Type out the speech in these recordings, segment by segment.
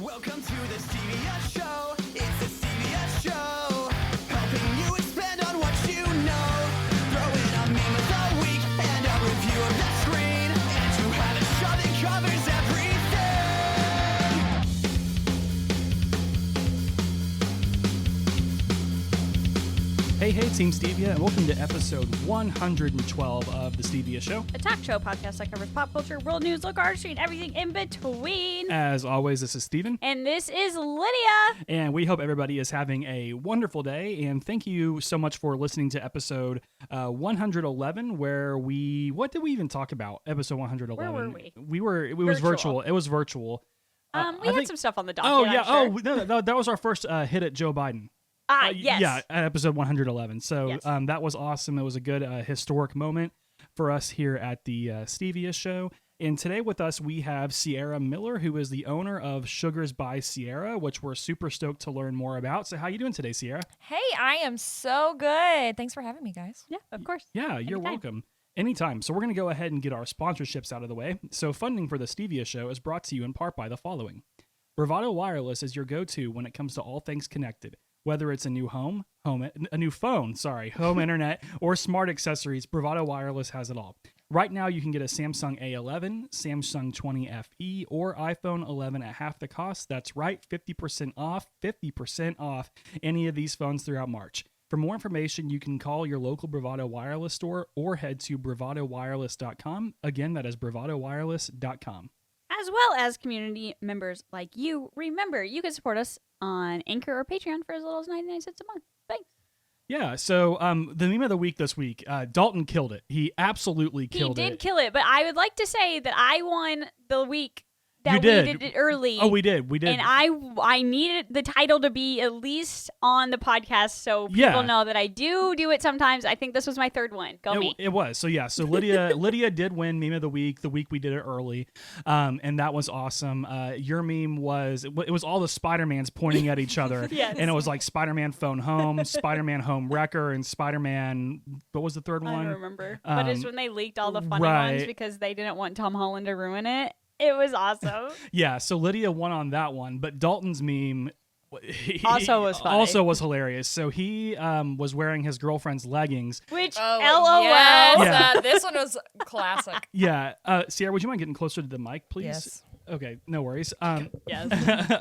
Welcome to the Stevia Show. It's the Stevia Show. Helping you expand on what you know. Throw in a meme of the week and a review of the screen. And you have a show that covers everything. Hey, Team Stevia, and welcome to episode 112 of the Stevia Show. A talk show podcast that covers pop culture, world news, local artistry, and everything in between. As always, this is Steven. And this is Lydia. And we hope everybody is having a wonderful day. And thank you so much for listening to episode 111, where what did we even talk about? Episode 111. Where were we? It was virtual. It was virtual. We had some stuff on the docket. Oh, yeah. I'm sure. No, that was our first hit at Joe Biden. Yes. Yeah, episode 111. So Yes. That was awesome. It was a good historic moment for us here at the Stevia Show. And today with us, we have Sierra Miller, who is the owner of Sugars by Sierra, which we're super stoked to learn more about. So how you doing today, Sierra? Hey, I am so good. Thanks for having me, guys. Yeah, of course. Yeah, you're Anytime. welcome. Anytime. So we're going to go ahead and get our sponsorships out of the way. So funding for the Stevia Show is brought to you in part by the following. Bravado Wireless is your go-to when it comes to all things connected. Whether it's a new home internet, or smart accessories, Bravado Wireless has it all. Right now, you can get a Samsung A11, Samsung 20 FE, or iPhone 11 at half the cost. That's right, 50% off any of these phones throughout March. For more information, you can call your local Bravado Wireless store or head to bravadowireless.com. Again, that is bravadowireless.com. As well as community members like you. Remember, you can support us on Anchor or Patreon for as little as 99 cents a month. Thanks. Yeah, so the meme of the week this week, Dalton killed it. He absolutely killed it. He did kill it, but I would like to say that I won the week that You did. we did it early. Oh, we did. And I needed the title to be at least on the podcast so people know that I do it sometimes. I think this was my third one. Me. It was. So yeah, so Lydia did win meme of the week we did it early. And that was awesome. Your meme was all the Spider-Mans pointing at each other. Yes. And it was like Spider-Man phone home, Spider-Man home wrecker, and Spider-Man, what was the third one? I don't remember. But it's when they leaked all the funny right. ones because they didn't want Tom Holland to ruin it. It was awesome. Yeah, so Lydia won on that one, but Dalton's meme also was funny. Also was hilarious. So he was wearing his girlfriend's leggings. Which, Oh, LOL. yes. Yeah. This one was classic. Yeah. Sierra, would you mind getting closer to the mic, please? Yes. Okay, no worries. Yes.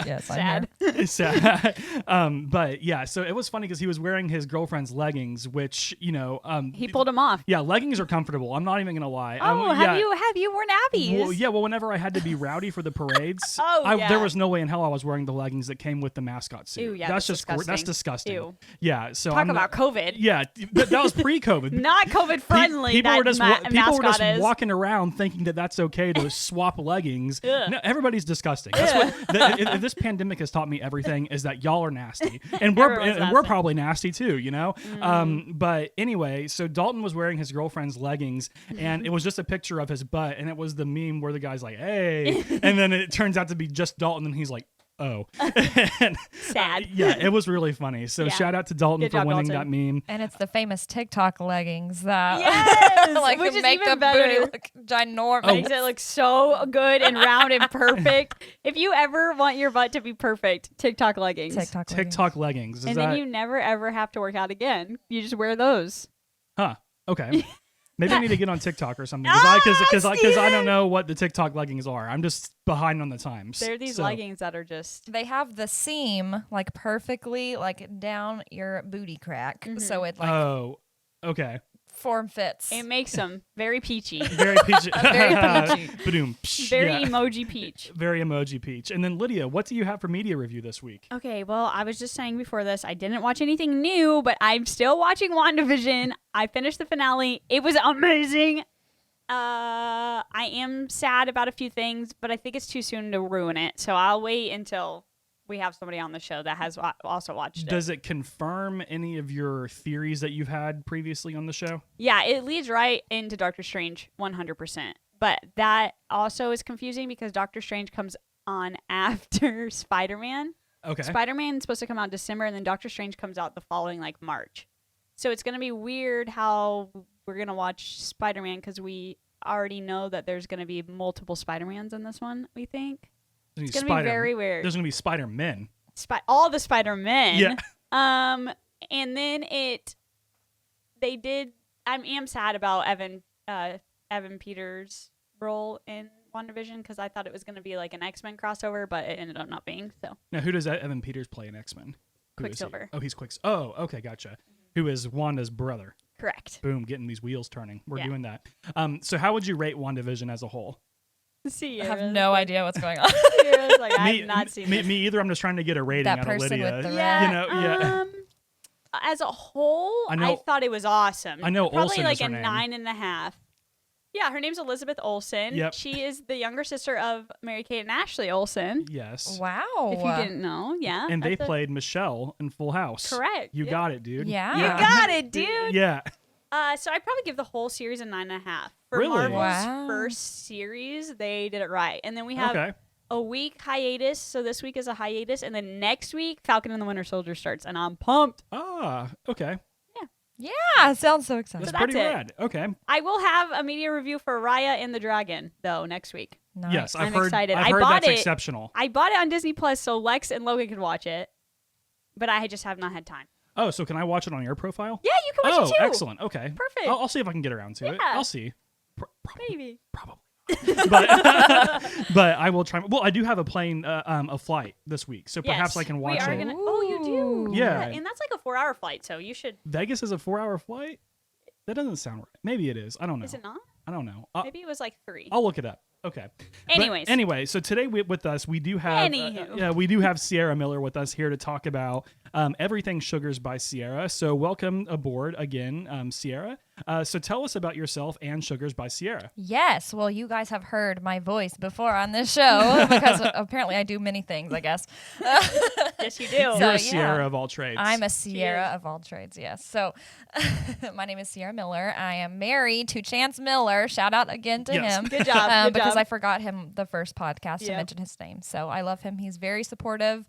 Yes, Sad. It's sad. But yeah, so it was funny because he was wearing his girlfriend's leggings, which, He pulled him off. yeah, leggings are comfortable. I'm not even going to lie. Oh, have you worn Abby's? Well, whenever I had to be rowdy for the parades, Yeah. there was no way in hell I was wearing the leggings that came with the mascot suit. Ew, yeah, that's that's just disgusting. that's disgusting. Ew. Yeah, so Talk about COVID. Yeah, that was pre-COVID. Not COVID friendly. People were just mascot is. walking around thinking that that's okay to swap leggings. Ugh. No, everybody's disgusting. That's what if this pandemic has taught me everything is that y'all are nasty, and we're Everyone's probably nasty too. Mm. But anyway, so Dalton was wearing his girlfriend's leggings, and it was just a picture of his butt, and it was the meme where the guy's like, "Hey," and then it turns out to be just Dalton, and he's like, "Oh." And, Sad. yeah, it was really funny. So Yeah. shout out to Dalton Good for job, winning Dalton. that meme. And it's the famous TikTok leggings that Yes! like Which is make even the better. booty look ginormous. Makes it look so good and round and perfect. If you ever want your butt to be perfect, TikTok leggings. TikTok leggings. Is And that, then you never ever have to work out again. You just wear those. Huh. Okay. Maybe I need to get on TikTok or something because I Steven! don't know what the TikTok leggings are. I'm just behind on the times. They're these So- leggings that are just. They have the seam like perfectly like down your booty crack, so it like Oh, okay. form fits. It makes them very peachy. Very peachy. Very peachy. Ba-doom. Very Yeah. emoji peach. Very emoji peach. And then Lydia, what do you have for media review this week? Okay, well, I was just saying before this, I didn't watch anything new, but I'm still watching WandaVision. I finished the finale. It was amazing. I am sad about a few things, but I think it's too soon to ruin it. So I'll wait until we have somebody on the show that has also watched it. Does it confirm any of your theories that you've had previously on the show? Yeah, it leads right into Doctor Strange 100%. But that also is confusing because Doctor Strange comes on after Spider-Man. Okay. Spider-Man's supposed to come out in December, and then Doctor Strange comes out the following, March. So it's going to be weird how we're going to watch Spider-Man because we already know that there's going to be multiple Spider-Mans in this one, we think. It's going to be very weird. There's going to be Spider-Men. All the Spider-Men. Yeah. And then they did. I am sad about Evan Peters' role in WandaVision because I thought it was going to be like an X-Men crossover, but it ended up not being. So Now, who does Evan Peters play in X-Men? Who is he? Quicksilver. Oh, he's Quicksilver. Oh, okay, gotcha. Who is Wanda's brother? correct. Boom, getting these wheels turning. We're Yeah. doing that. So how would you rate WandaVision as a whole? See, I have no idea what's going on. Sierra's like, I've not seen me this. either. I'm just trying to get a rating That out of person Lydia. with the Yeah, You know, yeah. As a whole, I know- I thought it was awesome. I know Probably Olsen like is her a name. 9.5. Yeah, her name's Elizabeth Olsen. Yep. She is the younger sister of Mary-Kate and Ashley Olsen. Yes. Wow. If you didn't know, yeah. And they that's played Michelle in Full House. Correct, You yeah. got it, dude. Yeah. You got it, dude. Yeah. So I'd probably give the whole series a 9.5. For Really? Marvel's Wow. first series, they did it right. And then we have Okay. a week hiatus. So this week is a hiatus. And then next week, Falcon and the Winter Soldier starts. And I'm pumped. Ah, okay. Yeah, sounds so exciting. That's that's pretty it. rad. Okay. I will have a media review for Raya and the Dragon, though, next week. Nice. Yes, I've I'm heard. excited. I've I heard bought that's it. exceptional. I bought it on Disney Plus so Lex and Logan could watch it. But I just have not had time. Oh, so can I watch it on your profile? Yeah, you can watch it too. Excellent. Okay. Perfect. I'll see if I can get around to it. Yeah. I'll see. Probably. Maybe. Probably. but I will try. Well, I do have a plane, a flight this week, so perhaps Yes, I can we watch are it. gonna- Oh, you do? Yeah. And that's like a 4-hour flight, so you should. Vegas is a 4-hour flight. That doesn't sound right. Maybe it is. I don't know. Is it not? I don't know. Maybe it was like 3. I'll look it up. Okay. Anyways. But anyway, so today with us, we do have Anywho. we do have Sierra Miller with us here to talk about everything Sugars by Sierra. So welcome aboard again, Sierra. So tell us about yourself and Sugars by Sierra. Yes. Well, you guys have heard my voice before on this show because apparently I do many things, I guess. Yes, you do. You're So, a Sierra yeah. of all trades. I'm a Sierra is. of all trades, yes. So my name is Sierra Miller. I am married to Chance Miller. Shout out again to Yes. him. Good job. Good because job. I forgot him the first podcast to Yep. mention his name. So I love him. He's very supportive,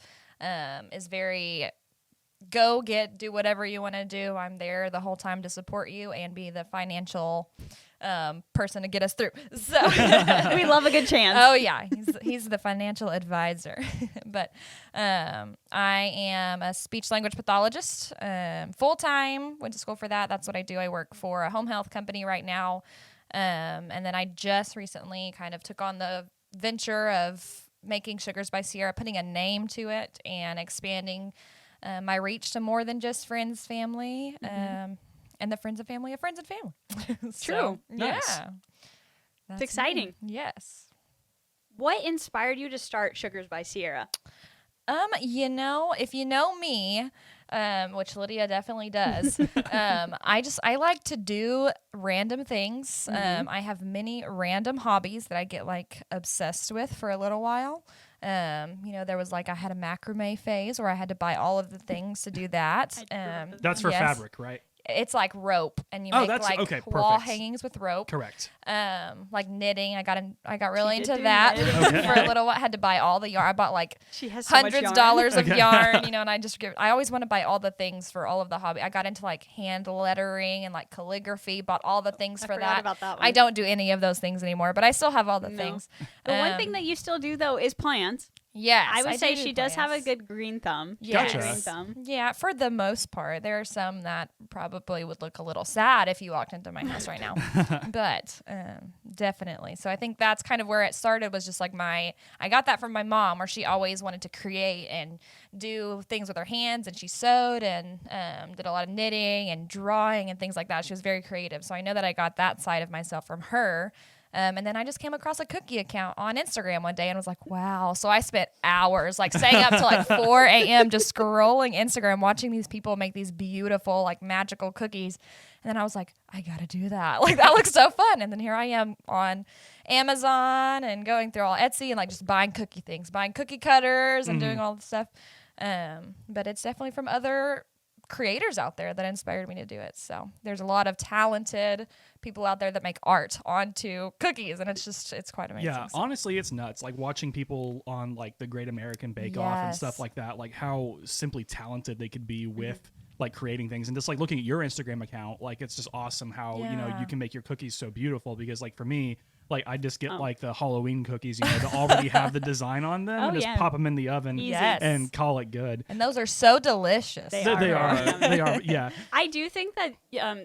is very do whatever you want to do. I'm there the whole time to support you and be the financial person to get us through. So We love a good chance. Oh yeah, he's the financial advisor. But I am a speech language pathologist, full time. Went to school for that. That's what I do. I work for a home health company right now, and then I just recently kind of took on the venture of making Sugars by Sierra, putting a name to it, and expanding my reach to more than just friends, family. And the friends and family of friends and family. True. Nice. Yeah. That's exciting. me. Yes. What inspired you to start Sugars by Sierra? If you know me, which Lydia definitely does, I like to do random things. I have many random hobbies that I get like obsessed with for a little while. There was I had a macrame phase where I had to buy all of the things to do that. That's for yes. fabric, right? It's like rope, and you Oh, make that's- like okay, wall perfect. hangings with rope. Correct. Like knitting. I got really She did into do that knitting. for a little while. I had to buy all the yarn. I bought like She has so much hundreds yarn. of dollars of Okay. yarn, and I always want to buy all the things for all of the hobby. I got into like hand lettering and like calligraphy, bought all the things I for forgot that. about that I one. don't do any of those things anymore, but I still have all the No. things. The one Um, thing that you still do though is plants. yes, I would say do she does have a plants. good green thumb. She Yes. has a Gotcha. Green thumb. Yeah, for the most part. There are some that probably would look a little sad if you walked into my house right now. But definitely. So I think that's kind of where it started, was just like I got that from my mom, where she always wanted to create and do things with her hands, and she sewed and did a lot of knitting and drawing and things like that. She was very creative. So I know that I got that side of myself from her. And then I just came across a cookie account on Instagram one day and was like, wow. So I spent hours staying up till 4 a.m. just scrolling Instagram, watching these people make these beautiful, magical cookies. And then I was like, I got to do that. That looks so fun. And then here I am on Amazon and going through all Etsy and just buying cookie things, buying cookie cutters and doing all the stuff. But it's definitely from other creators out there that inspired me to do it. So there's a lot of talented people out there that make art onto cookies, and it's quite amazing. Yeah, So- honestly, it's nuts. Watching people on the Great American Bake Off and stuff Yes. like that, how simply talented they could be with creating things, and just looking at your Instagram account, it's just awesome how Yeah. you can make your cookies so beautiful. Because for me, like I just get like the Halloween cookies, that already have the design on them, and just pop them in the oven Yes. and call it good. And those are so delicious. They are. Yeah. I do think that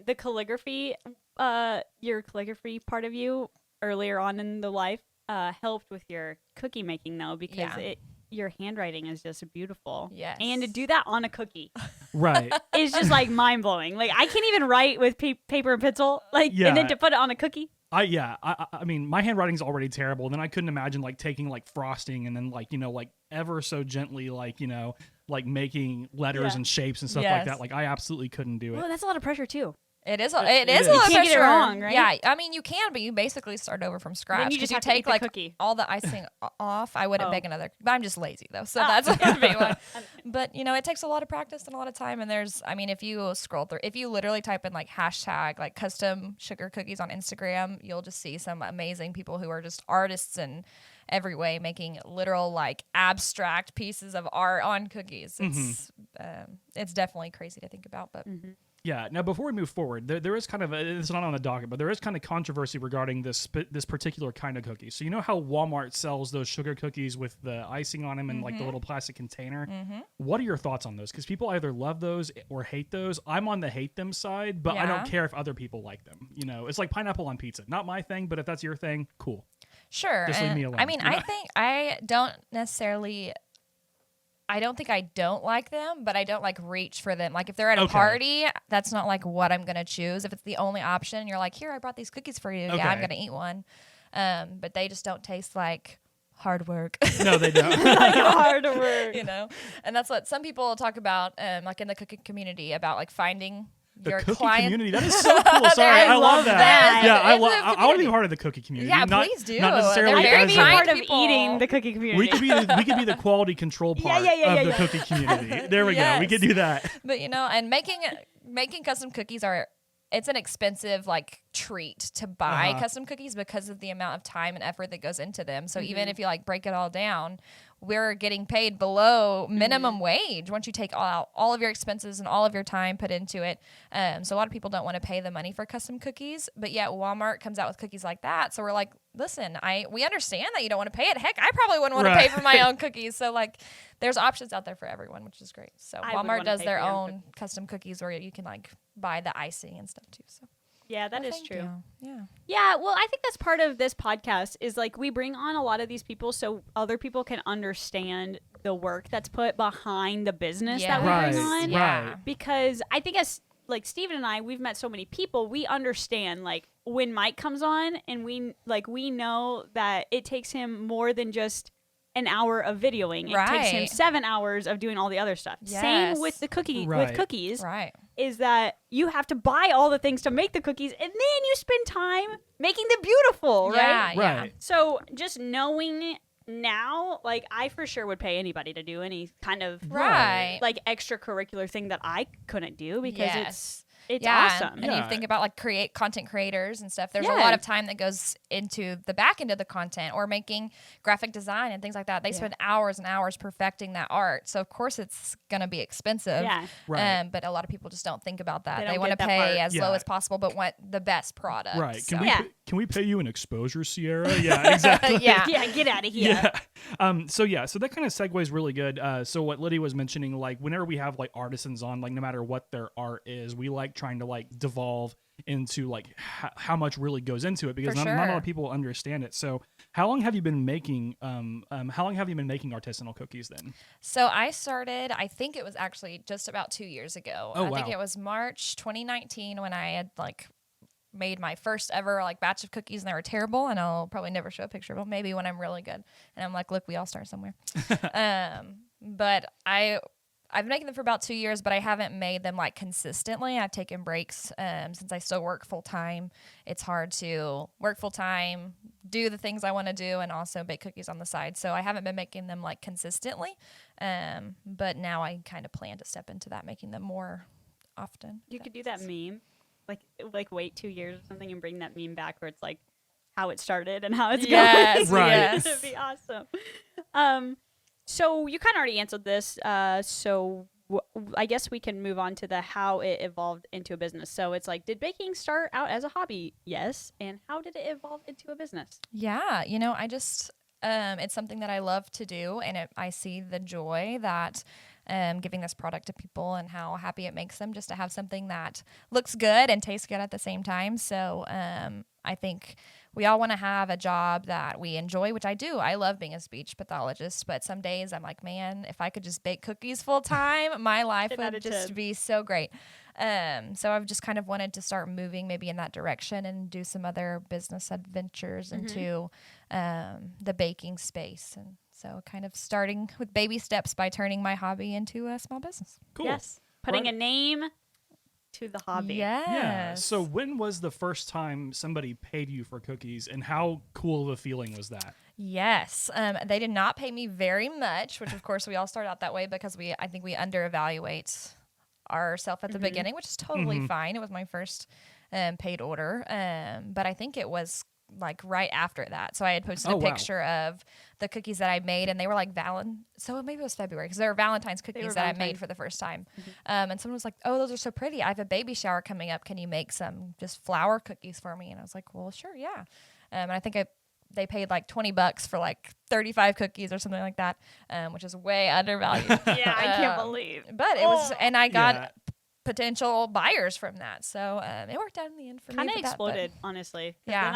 the calligraphy, your calligraphy part of you earlier on in the life, helped with your cookie making though, because your handwriting is just beautiful. Yes. And to do that on a cookie Right. is just like mind blowing. Like I can't even write with paper and pencil, and then to put it on a cookie. I mean, my handwriting's already terrible. Then I couldn't imagine like taking like frosting and then like ever so gently like making letters and shapes and stuff like that. Like I absolutely couldn't do it. Well, that's a lot of pressure too. It is a lot of can't get it pressure. wrong, right? Yeah, I mean you can, but you basically start over from scratch. Then you just have to take eat the like cookie. all the icing off. I wouldn't bake another, but I'm just lazy though, so that's gonna be one. But it takes a lot of practice and a lot of time. And if you scroll through, if you literally type in like hashtag like custom sugar cookies on Instagram, you'll just see some amazing people who are just artists in every way, making literal like abstract pieces of art on cookies. It's definitely crazy to think about, but. Yeah. Now, before we move forward, there is kind of it's not on the docket, but there is kind of controversy regarding this particular kind of cookie. So you know how Walmart sells those sugar cookies with the icing on them in like the little plastic container? What are your thoughts on those? Because people either love those or hate those. I'm on the hate them side, but I don't care if other people like them. Mm-hmm. It's like pineapple on pizza. Not my thing, but if that's your thing, cool. Sure. Just leave me alone. I mean, I think I don't think I don't like them, but I don't like reach for them. Like if they're at a party, that's not like what I'm going to choose. If it's the only option, you're like, here, I brought these cookies for you. Yeah, I'm going to eat one. But they just don't taste like hard work. No, they don't. Like hard work. And that's what some people talk about, like in the cooking community, about like finding The your cookie client community. That is so cool. Sorry, I love that. Yeah, I want to be part of the cookie community. Yeah, not, please do. Not necessarily They're I'm as very a- part of people. eating the cookie community. we could be the quality control part of the cookie community. There we go. We could do that. But and making custom cookies it's an expensive like treat to buy custom cookies because of the amount of time and effort that goes into them. So even if you like break it all down, we're getting paid below minimum wage once you take all of your expenses and all of your time put into it. So a lot of people don't want to pay the money for custom cookies, but yet Walmart comes out with cookies like that. So we're like, listen, we understand that you don't want to pay it. Heck, I probably wouldn't want to pay for my own cookies. So like there's options out there for everyone, which is great. So Walmart does their own custom cookies where you can like buy the icing and stuff too. So Yeah, that is true. Yeah. Yeah, well, I think that's part of this podcast is like we bring on a lot of these people so other people can understand the work that's put behind the business that we bring on. Right. Because I think as like Steven and I, we've met so many people, we understand like when Mike comes on and we know that it takes him more than just an hour of videoing. It takes him 7 hours of doing all the other stuff. Yes. Same with the with cookies. Right. Is that you have to buy all the things to make the cookies and then you spend time making them beautiful, right? Yeah. Right. So just knowing now, like I for sure would pay anybody to do any kind of like extracurricular thing that I couldn't do because it's awesome. And you think about like content creators and stuff. There's a lot of time that goes into the back end of the content or making graphic design and things like that. They spend hours and hours perfecting that art. So of course it's going to be expensive. Yeah. Right. But a lot of people just don't think about that. They They don't want to get that pay part. as low as possible, but want the best product. Right. So. Can we pay you an exposure, Sierra? Yeah, exactly. Yeah, get out of here. Yeah. So that kind of segues really good. So what Lydia was mentioning, like whenever we have like artisans on, like no matter what their art is, we like trying to like devolve into like how much really goes into it because not a lot of people understand it. So how long have you been making artisanal cookies then? So I started, I think it was actually just about 2 years ago. Oh, I think it was March 2019 when I had like made my first ever like batch of cookies and they were terrible, and I'll probably never show a picture of them, maybe when I'm really good. And I'm like, look, we all start somewhere. But I've been making them for about 2 years, but I haven't made them like consistently. I've taken breaks since I still work full time. It's hard to work full time, do the things I want to do, and also bake cookies on the side. So I haven't been making them like consistently. But now I kind of plan to step into that, making them more often. You could do that meme, like wait 2 years or something and bring that meme back where it's like how it started and how it's going. Right. Yes. It'd be awesome. So you kind of already answered this. So I guess we can move on to the how it evolved into a business. So it's like, did baking start out as a hobby? Yes. And how did it evolve into a business? Yeah, I just it's something that I love to do, and I see the joy that giving this product to people and how happy it makes them just to have something that looks good and tastes good at the same time. So I think we all want to have a job that we enjoy, which I do. I love being a speech pathologist, but some days I'm like, man, if I could just bake cookies full time, my life 10 out would of just 10. be so great. So I've just kind of wanted to start moving maybe in that direction and do some other business adventures into the baking space. And so kind of starting with baby steps by turning my hobby into a small business. Cool. Yes. Putting Right. a name to the hobby. Yes. Yeah. So when was the first time somebody paid you for cookies, and how cool of a feeling was that? Yes. They did not pay me very much, which of course we all start out that way because I think we under-evaluate ourselves at the beginning, which is totally fine. It was my first paid order. But I think it was like right after that. So I had posted a picture of the cookies that I made, and they were like so maybe it was February, because they were Valentine's cookies that I made for the first time. And someone was like, oh, those are so pretty. I have a baby shower coming up. Can you make some just flour cookies for me? And I was like, well, sure. Yeah. And I think they paid like $20 for like 35 cookies or something like that, which is way undervalued. Yeah, I can't believe. But it was, and I got Yeah. potential buyers from that. So it worked out in the end for me. Kind of for that, but- exploded, honestly. 'Cause Yeah. Then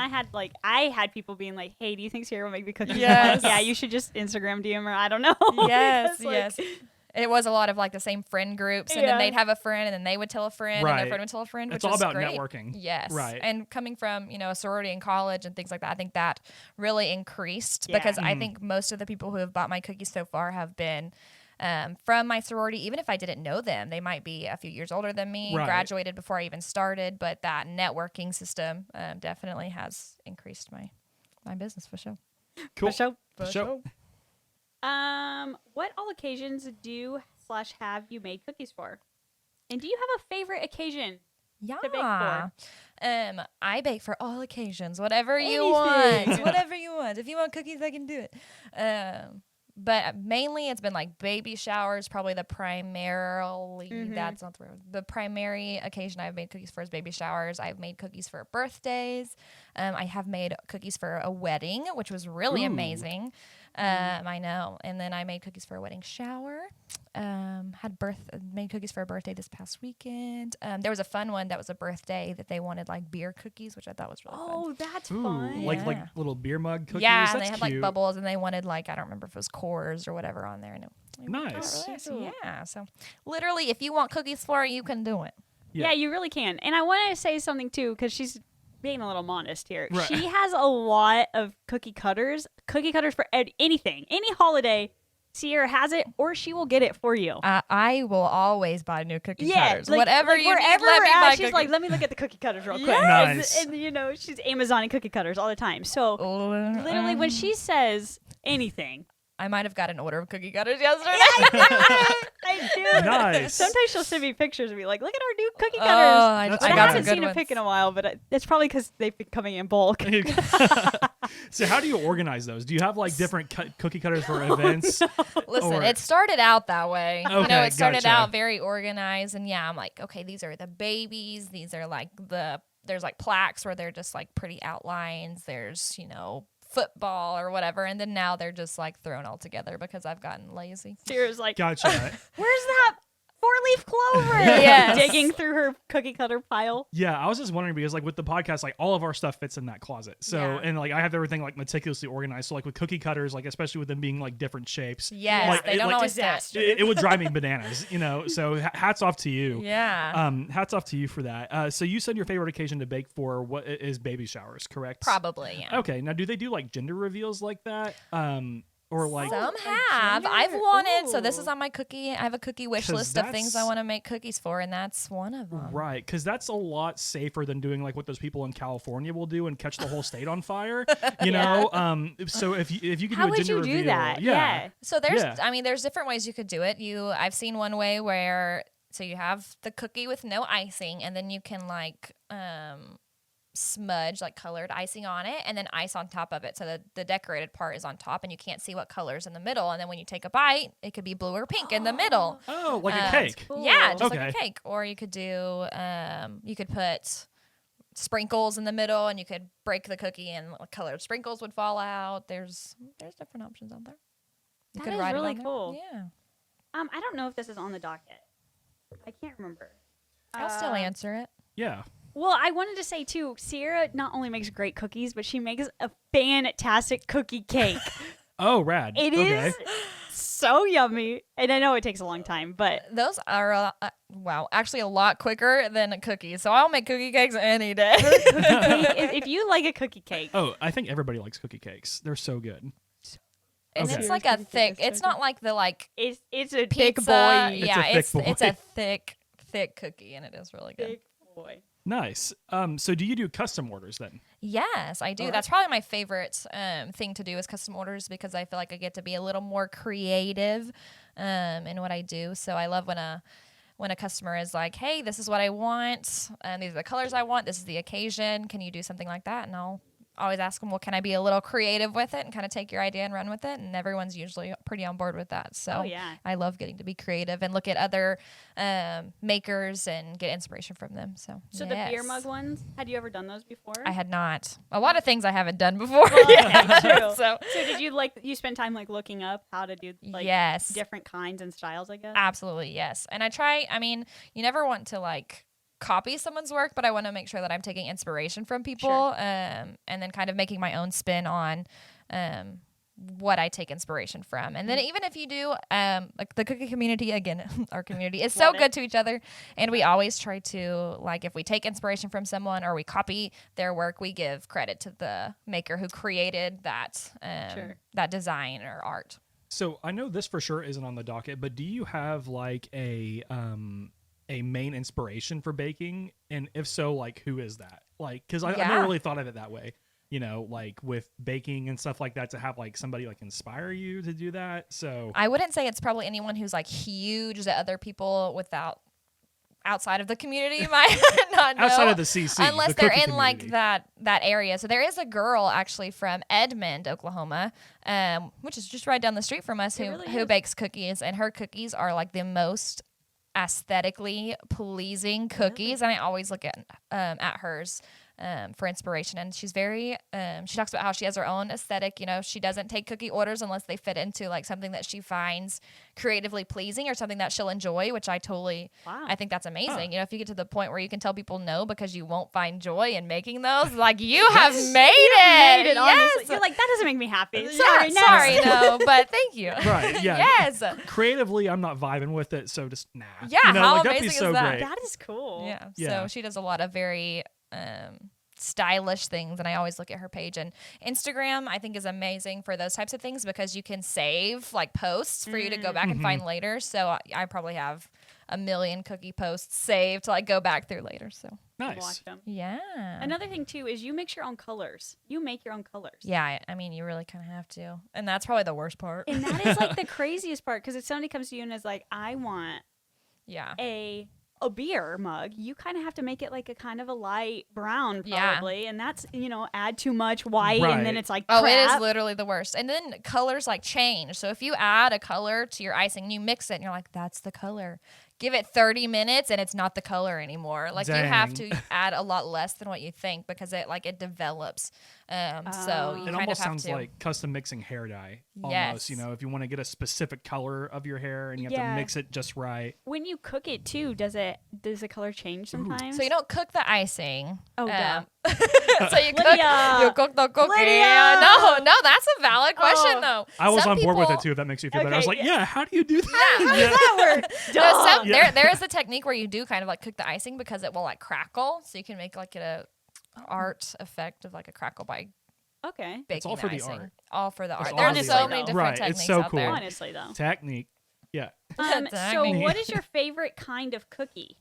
I had people being like, "Hey, do you think Sierra will make me cookies?" Yes. Yeah, you should just Instagram DM her. I don't know. Yes, Because, like, yes. It was a lot of like the same friend groups, and then Yeah. they'd have a friend, and then they would tell a friend, and Right. their friend would tell a friend. Which It's all was about great. networking. Yes, Right. And coming from a sorority in college and things like that, I think that really increased because I think most of the people who have bought my cookies so far have been from my sorority. Even if I didn't know them, they might be a few years older than me, Right. graduated before I even started. But that networking system definitely has increased my business for sure. Cool. For sure. Show. What all occasions do/have you made cookies for? And do you have a favorite occasion? Yeah. bake for? I bake for all occasions, whatever you Anything. want, whatever you want. If you want cookies, I can do it. But mainly it's been like baby showers, probably the that's not the word. The primary occasion I've made cookies for is baby showers. I've made cookies for birthdays. I have made cookies for a wedding, which was really amazing. I know. And then I made cookies for a wedding shower. Made cookies for a birthday this past weekend. There was a fun one that was a birthday that they wanted like beer cookies, which I thought was really fun. Oh, that's Ooh, fun. like Yeah. little beer mug cookies. Yeah, That's and they had cute. like bubbles, and they wanted like I don't remember if it was Coors or whatever on there. And it worked out Nice. really nice. Cool. Yeah, so literally, if you want cookies for it, you can do it. Yeah, you really can. And I want to say something too, because she's being a little modest here. Right. She has a lot of cookie cutters for anything, any holiday. Sierra has it, or she will get it for you. I will always buy new cookie cutters. like- Whatever like you need, wherever let we're me at, buy she's cookies. like, let me look at the cookie cutters real quick. Nice. And she's Amazoning cookie cutters all the time. So literally, when she says anything, I might have got an order of cookie cutters yesterday. I do. Nice. Sometimes she'll send me pictures and be like, look at our new cookie cutters. I That's But I got haven't some seen a pic in a while, but it's probably because they've been coming in bulk. So how do you organize those? Do you have like different cookie cutters for events? Listen, Or- it started out that way. Okay, It started gotcha. out very organized, and yeah, I'm like, okay, these are the babies. These are like there's like plaques where they're just like pretty outlines. There's football or whatever, and then now they're just like thrown all together because I've gotten lazy. Sierra's like, Gotcha. where's that 4-leaf clover? Yes. Digging through her cookie cutter pile. Yeah, I was just wondering because like with the podcast, like all of our stuff fits in that closet. So Yeah. and like I have everything like meticulously organized. So like with cookie cutters, like especially with them being like different shapes. Yes, like, they don't always fit. disaster. It would drive me bananas, So hats off to you. Yeah, Hats off to you for that. So you said your favorite occasion to bake for what is baby showers, correct? probably. Yeah. Okay. Now, do they do like gender reveals like that? Or like Some a have. gender? I've wanted. So this Ooh. is on my cookie. I have a cookie wish 'Cause list of things I that's- want to make cookies for, and that's one of them. right, because that's a lot safer than doing like what those people in California will do and catch the whole state on fire. You know. So if you could How do a would gender you reveal, do that? yeah. So there's, Yeah. I mean, there's different ways you could do it. I've seen one way where, so you have the cookie with no icing, and then you can like smudge, like colored icing on it, and then ice on top of it. So the decorated part is on top, and you can't see what color's in the middle. And then when you take a bite, it could be blue or pink in the middle. Oh, like a cake. Cool. Yeah, just like Okay. a cake. Or you could do, you could put sprinkles in the middle, and you could break the cookie, and colored sprinkles would fall out. There's different options out there. You That could is write it really on there. cool. Yeah, I don't know if this is on the docket. I can't remember. I'll still answer it. Yeah. Well, I wanted to say too, Sierra not only makes great cookies, but she makes a fantastic cookie cake. Oh, rad. It is so yummy, and I know it takes a long time, but Those are actually a lot quicker than a cookie. So I'll make cookie cakes any day. if you like a cookie cake, Oh, I think everybody likes cookie cakes. They're so good. And Okay. it's like a thick. It's not like the like it's a pizza. big boy. Yeah, a thick boy. it's a thick cookie, and it is really good. Big boy. Nice. So do you do custom orders then? Yes, I do. All That's probably my favorite thing to do is custom orders because I feel like I get to be a little more creative in what I do. So I love when a customer is like, "Hey, this is what I want, and these are the colors I want. This is the occasion. Can you do something like that?" And I'll always ask them, "Well, can I be a little creative with it and kind of take your idea and run with it?" And everyone's usually pretty on board with that. So Oh, yeah. I love getting to be creative and look at other makers and get inspiration from them. So So the beer yes. mug ones, had you ever done those before? I had not. A lot of things I haven't done before. Yeah, true. So So did you spend time like looking up how to do like yes, different kinds and styles? I guess. absolutely yes. And I mean, you never want to like copy someone's work, but I want to make sure that I'm taking inspiration from people, and then kind of making my own spin on what I take inspiration from. And then even if you do, like the cookie community, again, our community is so Love it. good to each other. And we always try to, like, if we take inspiration from someone or we copy their work, we give credit to the maker who created that, Sure. that design or art. So I know this for sure isn't on the docket, but do you have like a main inspiration for baking? And if so, like who is that? Like, because I Yeah. never really thought of it that way. You know, like with baking and stuff like that, to have like somebody like inspire you to do that. So I wouldn't say it's probably anyone who's like huge that other people outside of the community might not know. outside of the CC, Unless the they're cookie in like community. that area. So there is a girl actually from Edmond, Oklahoma, which is just right down the street from us, It who really who is. bakes cookies, and her cookies are like the most aesthetically pleasing cookies. And I always look at hers for inspiration. And she's very she talks about how she has her own aesthetic. You know, she doesn't take cookie orders unless they fit into like something that she finds creatively pleasing or something that she'll enjoy, which I think that's amazing. You know, if you get to the point where you can tell people no because you won't find joy in making those, like you have made it. Made it, Yes. honestly. You're like, that doesn't make me happy. Sorry, Sorry, next. no, but thank you. Right, yeah. Yes. Creatively, I'm not vibing with it, so just nah. Yeah, you know, how like, that'd be amazing is so that? great. That is cool. Yeah. Yeah. So she does a lot of very stylish things, and I always look at her page. And Instagram, I think, is amazing for those types of things because you can save like posts for you to go back and find later. So I probably have a million cookie posts saved to like go back through later. So Nice. Watch them. yeah. Another thing too is you mix your own colors. You make your own colors. Yeah, I mean, you really kind of have to, and that's probably the worst part. And that is like the craziest part because if somebody comes to you and is like, I want Yeah. a beer mug, you kind of have to make it like a kind of a light brown Yeah. probably, and that's, you know, add too much white and then Right. it's like Oh, it crap. is literally the worst. And then colors like change. So if you add a color to your icing and you mix it and you're like, that's the color. Give it 30 minutes and it's not the color anymore. Like you have Dang. to add a lot less than what you think because it develops. So you It kind almost of have sounds to. like custom mixing hair dye. Almost, Yes. you know, if you want to get a specific color of your hair and you have Yeah. to mix it just right. When you cook it too, does the color change sometimes? So you don't cook the icing. Oh, duh. So you Lydia! cook the cookie. Lydia! No, that's a valid question Oh. though. I was Some on board with it people- too. If that makes you feel better. I was Okay, like, yeah, how do you do that? Yeah. How does that work? No, Duh. Yeah. there is a technique where you do kind of like cook the icing because it will like crackle, so you can make like a art effect of like a crackle by Okay. baking all for the icing. art. All for the art. all There for are the so art. many Right, different it's techniques so out cool. there. Honestly though. Technique. Yeah. So Technique. what is your favorite kind of cookie?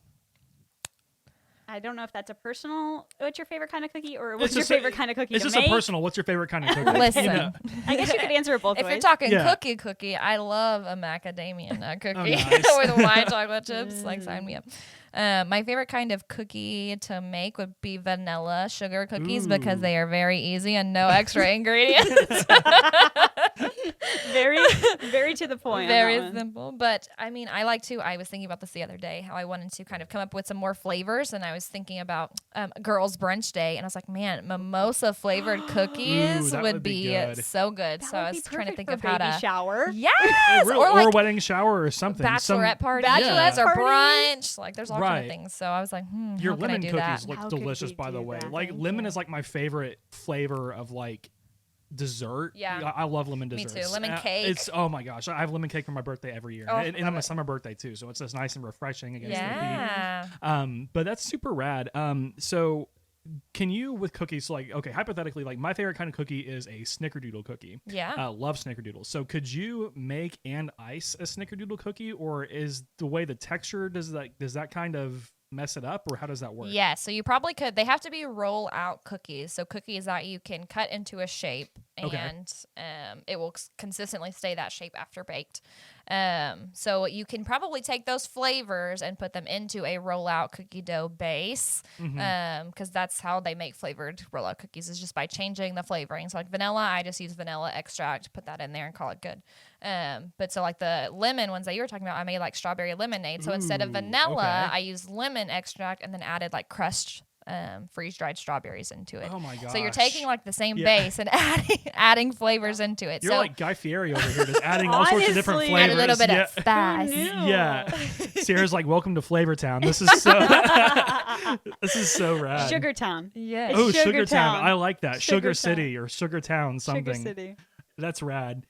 I don't know if that's a personal. What's your favorite kind of cookie, or what's It's your just a- favorite kind of cookie It's to just make? a personal. What's your favorite kind of cookie? Listen. You know? I guess you could answer it both If ways. you're talking Yeah. cookie, I love a macadamia nut cookie nice. with white chocolate chips. Like sign me up. My favorite kind of cookie to make would be vanilla sugar cookies because they are very easy and no extra ingredients. Very, very to the point. on Very that one. simple. But I mean, I was thinking about this the other day, how I wanted to kind of come up with some more flavors. And I was thinking about girls' brunch day. And I was like, man, mimosa flavored cookies that would be good. so good. That So I would be was trying to perfect think for of how baby to. shower. Yes! or a wedding shower or something. Bachelorette parties Bachelorette or parties. brunch. Like, there's all kind Right. of things. So I was like, Your how can I lemon do cookies that? look How could delicious, we by the do way. that? Like Thank lemon you. is like my favorite flavor of like dessert. Yeah. I love lemon Me desserts. too. Lemon cake. It's oh my gosh, I have lemon cake for my birthday every year, Oh, and on love my it. summer birthday too. So it's just nice and refreshing against the Yeah. heat. But that's super rad. So can you with cookies like okay, hypothetically, like my favorite kind of cookie is a snickerdoodle cookie. Yeah. Love snickerdoodles. So could you make and ice a snickerdoodle cookie, or is the way the texture does that kind of mess it up, or how does that work? Yeah, so you probably could. They have to be roll out cookies. So cookies that you can cut into a shape Okay. and it will consistently stay that shape after baked. So you can probably take those flavors and put them into a roll out cookie dough base because that's how they make flavored roll out cookies is just by changing the flavoring. So like vanilla, I just use vanilla extract, put that in there and call it good. But so like the lemon ones that you were talking about, I made like strawberry lemonade. So instead of Ooh, vanilla, okay. I used lemon extract and then added like crushed freeze-dried strawberries into it. Oh my gosh. So you're taking like the same Yeah. base and adding flavors into it. You're so like Guy Fieri over here, just adding all sorts of different Honestly. flavors. add a little bit yeah. of spice. Yeah. Sarah's like, welcome to Flavor Town. This is so this is so rad. Sugar Town. Yes. Oh, Sugar Sugar Town. Town. I like that. Sugar Sugar City or Sugar Town something. Sugar City. That's rad.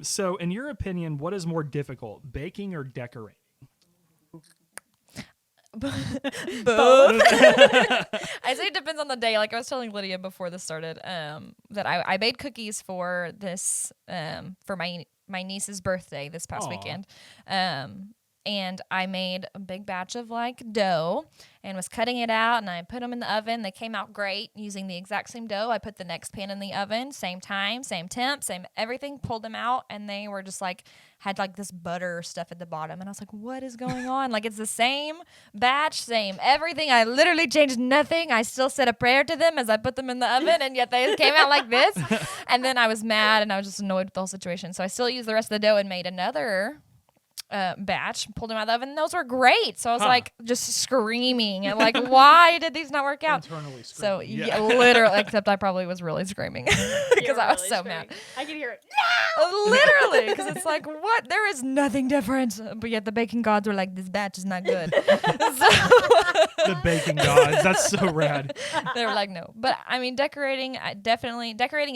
So in your opinion, what is more difficult, baking or decorating? Both. I say it depends on the day. Like I was telling Lydia before this started, that I made cookies for this, for my niece's birthday this past Aw. weekend. And I made a big batch of like dough and was cutting it out and I put them in the oven. They came out great using the exact same dough. I put the next pan in the oven, same time, same temp, same everything, pulled them out and they were just like, had like this butter stuff at the bottom. And I was like, what is going on? Like it's the same batch, same everything. I literally changed nothing. I still said a prayer to them as I put them in the oven and yet they came out like this. And then I was mad and I was just annoyed with the whole situation. So I still used the rest of the dough and made another batch, pulled them out of the oven. Those were great. So I was like just screaming and like, why did these not work out? Internally So screaming. yeah, literally, except I probably was really screaming because I was so mad. I can hear it. Literally, because it's like, what? There is nothing different. But yet the baking gods were like, this batch is not good. The baking gods. That's so rad. They were like, no. But I mean, decorating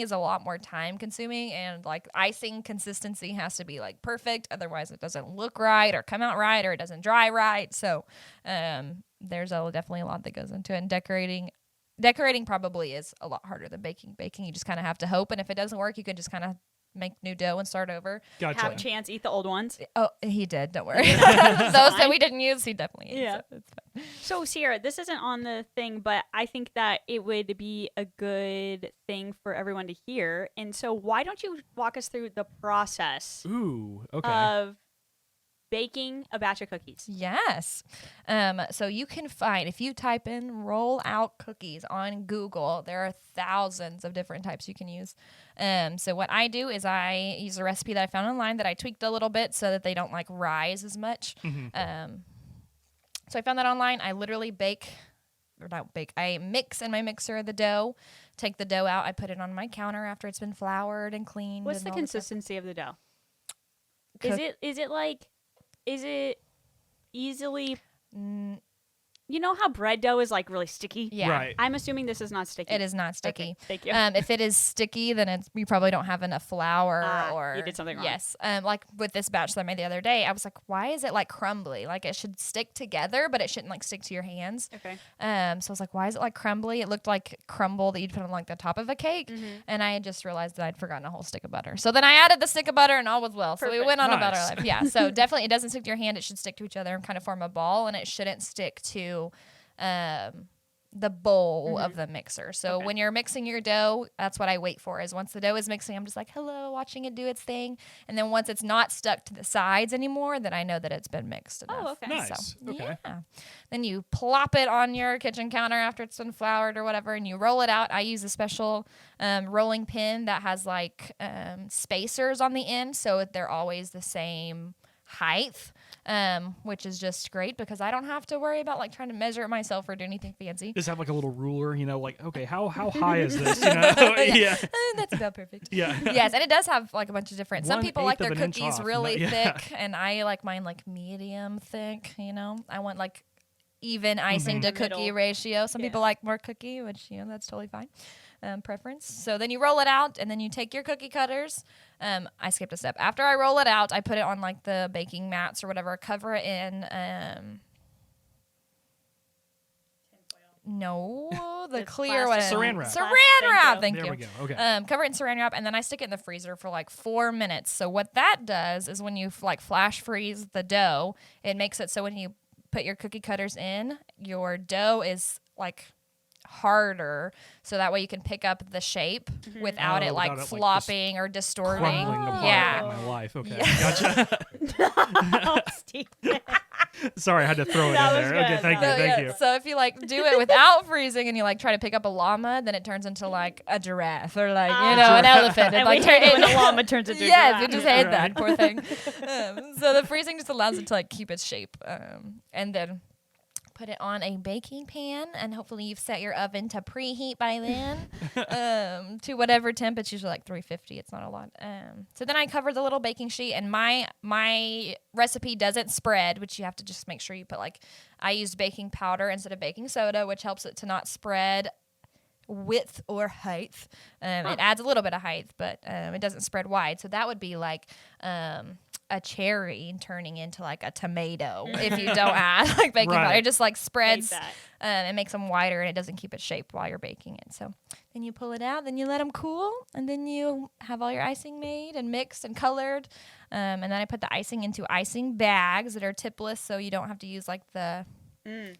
is a lot more time consuming and like icing consistency has to be like perfect. Otherwise it doesn't look right or come out right or it doesn't dry right. So there's definitely a lot that goes into it. And decorating probably is a lot harder than baking. Baking, you just kind of have to hope. And if it doesn't work, you can just kind of make new dough and start over. Gotcha. Have Chance eat the old ones. Oh, he did. Don't worry. Those that we didn't use, he definitely ate. Yeah. So it's fine. So, Sierra, this isn't on the thing, but I think that it would be a good thing for everyone to hear. And so, why don't you walk us through the process Ooh, okay. of baking a batch of cookies? Yes. So you can find, if you type in roll out cookies on Google, there are thousands of different types you can use. So what I do is I use a recipe that I found online that I tweaked a little bit so that they don't like rise as much. So I found that online. I literally I mix in my mixer the dough, take the dough out. I put it on my counter after it's been floured and cleaned. What's and the all this stuff. consistency of the dough? Cook- Is it easily, you know how bread dough is like really sticky? Yeah. Right. I'm assuming this is not sticky. It is not sticky. Okay, thank you. If it is sticky, then you probably don't have enough flour or you did something wrong. Yes. Like with this batch that I made the other day, I was like, why is it like crumbly? Like it should stick together, but it shouldn't like stick to your hands. Okay. So I was like, why is it like crumbly? It looked like crumble that you'd put on like the top of a cake. Mm-hmm. And I had just realized that I'd forgotten a whole stick of butter. So then I added the stick of butter and all was well. So we Perfect. went on a butter Nice. life. Yeah. So definitely it doesn't stick to your hand. It should stick to each other and kind of form a ball, and it shouldn't stick to the bowl of the mixer. So when you're mixing your dough, that's what I wait for, is once the dough is mixing, I'm just like, hello, watching it do its thing. And then once it's not stuck to the sides anymore, then I know that it's been mixed enough. Oh, okay. Nice. So, Okay. yeah. Then you plop it on your kitchen counter after it's been floured or whatever, and you roll it out. I use a special rolling pin that has like spacers on the end, so they're always the same height, which is just great because I don't have to worry about like trying to measure it myself or do anything fancy. Just have like a little ruler, like, okay, how high is this? Yeah. That's about perfect. Yeah. Yes, and it does have like a bunch of different. Some people like 1/8 their of an inch cookies off. really Yeah. thick, and I like mine like medium thick. I want like even icing to cookie Middle. ratio. Some people like more cookie, which that's totally fine. Preference. So then you roll it out, and then you take your cookie cutters. I skipped a step. After I roll it out, I put it on like the baking mats or whatever. Cover it in. No, the clear one. plastic Saran wrap. Saran Thank wrap. you. Thank There you. we go. Okay. Cover it in saran wrap, and then I stick it in the freezer for like 4 minutes. So what that does is when you like flash freeze the dough, it makes it so when you put your cookie cutters in, your dough is like harder, so that way you can pick up the shape without Oh, it like without it, like, flopping or distorting. Crumbling apart Yeah. in my life. Okay. Gotcha. Oh, Steve. Sorry, I had to throw it That in was there. Okay, good. thank That you. was Thank yeah, you. So if you like do it without freezing and you like try to pick up a llama, then it turns into like a giraffe or like an elephant. And like we hate it when turn- the llama turns into a Yes, giraffe. we just hate that, poor thing. So the freezing just allows it to like keep its shape, and then put it on a baking pan, and hopefully you've set your oven to preheat by then, to whatever temp. It's usually like 350. It's not a lot. So then I cover the little baking sheet, and my recipe doesn't spread, which you have to just make sure you put like, I used baking powder instead of baking soda, which helps it to not spread width or height. It adds a little bit of height, but it doesn't spread wide. So that would be like a cherry turning into like a tomato if you don't add like baking Right. powder. It just like spreads. that. It makes them wider, and it doesn't keep its shape while you're baking it. So then you pull it out, then you let them cool, and then you have all your icing made and mixed and colored. And then I put the icing into icing bags that are tipless, so you don't have to use like the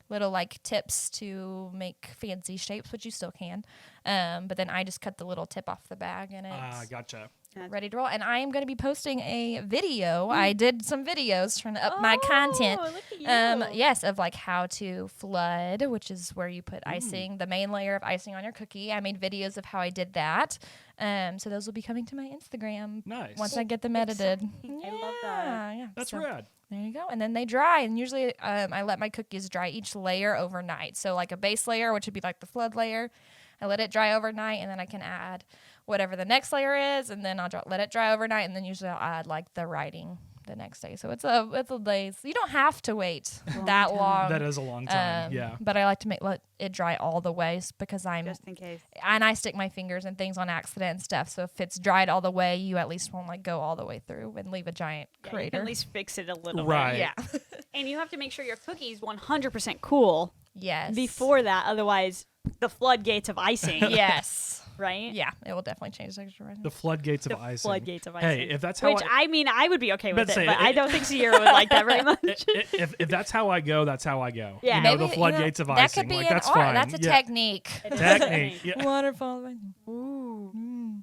little like tips to make fancy shapes, which you still can. But then I just cut the little tip off the bag, and it's Gotcha. ready to roll. And I am going to be posting a video. I did some videos trying to up my content. Look at you. Yes, of like how to flood, which is where you put icing, the main layer of icing on your cookie. I made videos of how I did that. So those will be coming to my Instagram Nice. once I get them edited. I love that. Yeah, That's so rad. there you go. And then they dry. And usually I let my cookies dry each layer overnight. So like a base layer, which would be like the flood layer, I let it dry overnight, and then I can add whatever the next layer is, and then I'll let it dry overnight, and then usually I'll add like the writing the next day. So it's a day. You don't have to wait that long. That is a long time. Yeah. But I like to let it dry all the way because Just in case. and I stick my fingers in things on accident and stuff. So if it's dried all the way, you at least won't like go all the way through and leave a giant Yeah, you crater. can at least fix it a little Right. Yeah. bit. And you have to make sure your cookie's 100% cool Yes. before that. Otherwise, the floodgates of icing, Yes. right? Yeah. It will definitely change the texture. Right? The floodgates of The icing. floodgates of icing. Hey, if that's how Which, I mean, I would be okay with Let's it, say but it- I don't think Sierra would like that very much. if that's how I go, that's how I go. Yeah. You know, Maybe, the floodgates of that icing. could be like an that's art. fine. That's a Yeah. technique. Technique. Yeah. Waterfall. Ooh.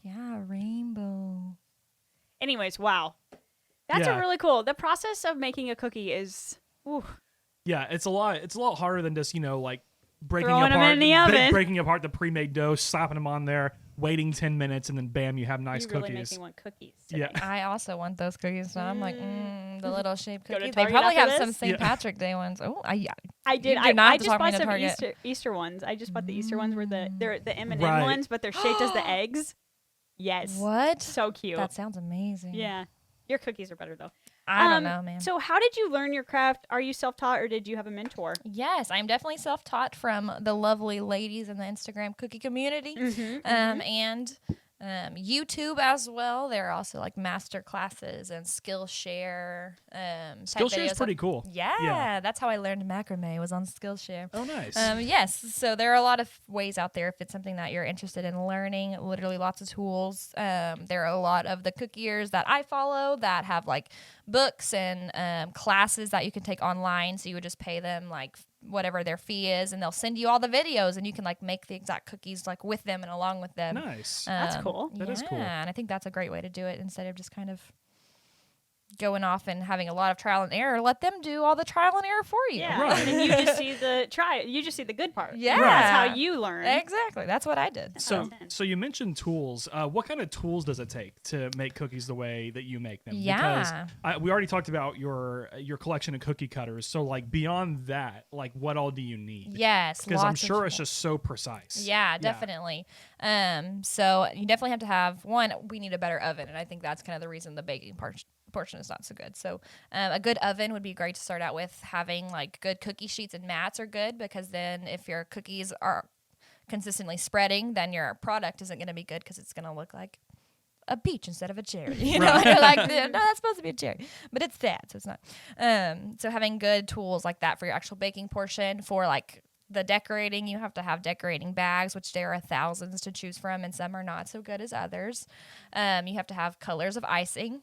Yeah, rainbow. Anyways, wow. That's Yeah. a really cool. The process of making a cookie is, ooh, Yeah, it's a lot harder than just, like breaking Throwing 'em apart in the oven. breaking apart the pre-made dough, slapping them on there, waiting 10 minutes, and then bam, you have nice you really make cookies. me want cookies today. Yeah. I also want those cookies. So I'm like, the little shape Go to cookies. They Target probably after have some this? St. Yeah. Patrick Day ones. Oh, I did. You do I not have to just talk me bought into some Target. Easter ones. I just bought the Easter ones where they're the M&M Right. ones, but they're shaped as the eggs. Yes. what? So cute. That sounds amazing. Yeah. Your cookies are better though. I don't know, man. So how did you learn your craft? Are you self-taught or did you have a mentor? Yes, I'm definitely self-taught from the lovely ladies in the Instagram cookie community, and YouTube as well. There are also like master classes and Skillshare. type Skillshare is videos. pretty cool. Yeah, that's how I learned macrame, was on Skillshare. Oh, nice. Yes, so there are a lot of ways out there if it's something that you're interested in learning. Literally lots of tools. There are a lot of the cookiers that I follow that have like books and classes that you can take online. So you would just pay them like whatever their fee is, and they'll send you all the videos, and you can like make the exact cookies like with them and along with them. Nice. That's cool. That is cool. And I think that's a great way to do it instead of just kind of going off and having a lot of trial and error. Let them do all the trial and error for you. Yeah, Right. and you just see the good part. Yeah. That's how you learn. Exactly. That's what I did. So you mentioned tools. What kind of tools does it take to make cookies the way that you make them? Yeah. Because we already talked about your collection of cookie cutters. So like beyond that, like what all do you need? Yes. Because I'm lots of sure it's tools. just so precise. Yeah, definitely. So you definitely have to have one. We need a better oven, and I think that's kind of the reason the baking portion is not so good. So a good oven would be great to start out with. Having like good cookie sheets and mats are good, because then if your cookies are consistently spreading, then your product isn't going to be good, because it's going to look like a peach instead of a cherry. You know, Right. You're like, no, that's supposed to be a cherry, but it's that, so it's not. So having good tools like that for your actual baking portion. For like the decorating, you have to have decorating bags, which there are thousands to choose from, and some are not so good as others. You have to have colors of icing.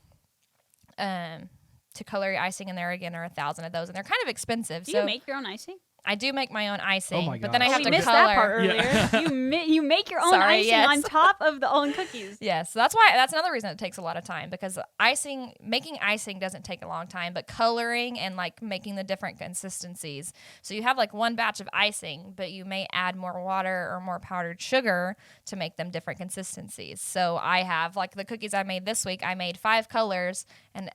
To color your icing, and there again are 1,000 of those, and they're kind of expensive. Do so you make your own icing? I do make my own icing, Oh my but then I gosh. have We to missed color. that part earlier. Yeah. You make your own Sorry, icing yes. on top of the own cookies. Yes, so that's another reason it takes a lot of time, because making icing doesn't take a long time, but coloring and like making the different consistencies. So you have like one batch of icing, but you may add more water or more powdered sugar to make them different consistencies. So I have like the cookies I made this week, I made 5 colors, and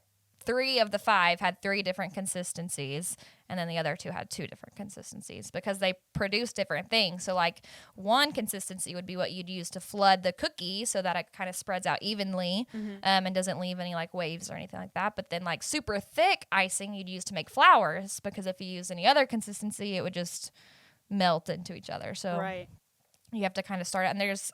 3 of the 5 had 3 different consistencies, and then the other 2 had 2 different consistencies, because they produce different things. So like one consistency would be what you'd use to flood the cookie so that it kind of spreads out evenly, and doesn't leave any like waves or anything like that. But then like super thick icing you'd use to make flowers, because if you use any other consistency, it would just melt into each other. So Right. you have to kind of start out, and there's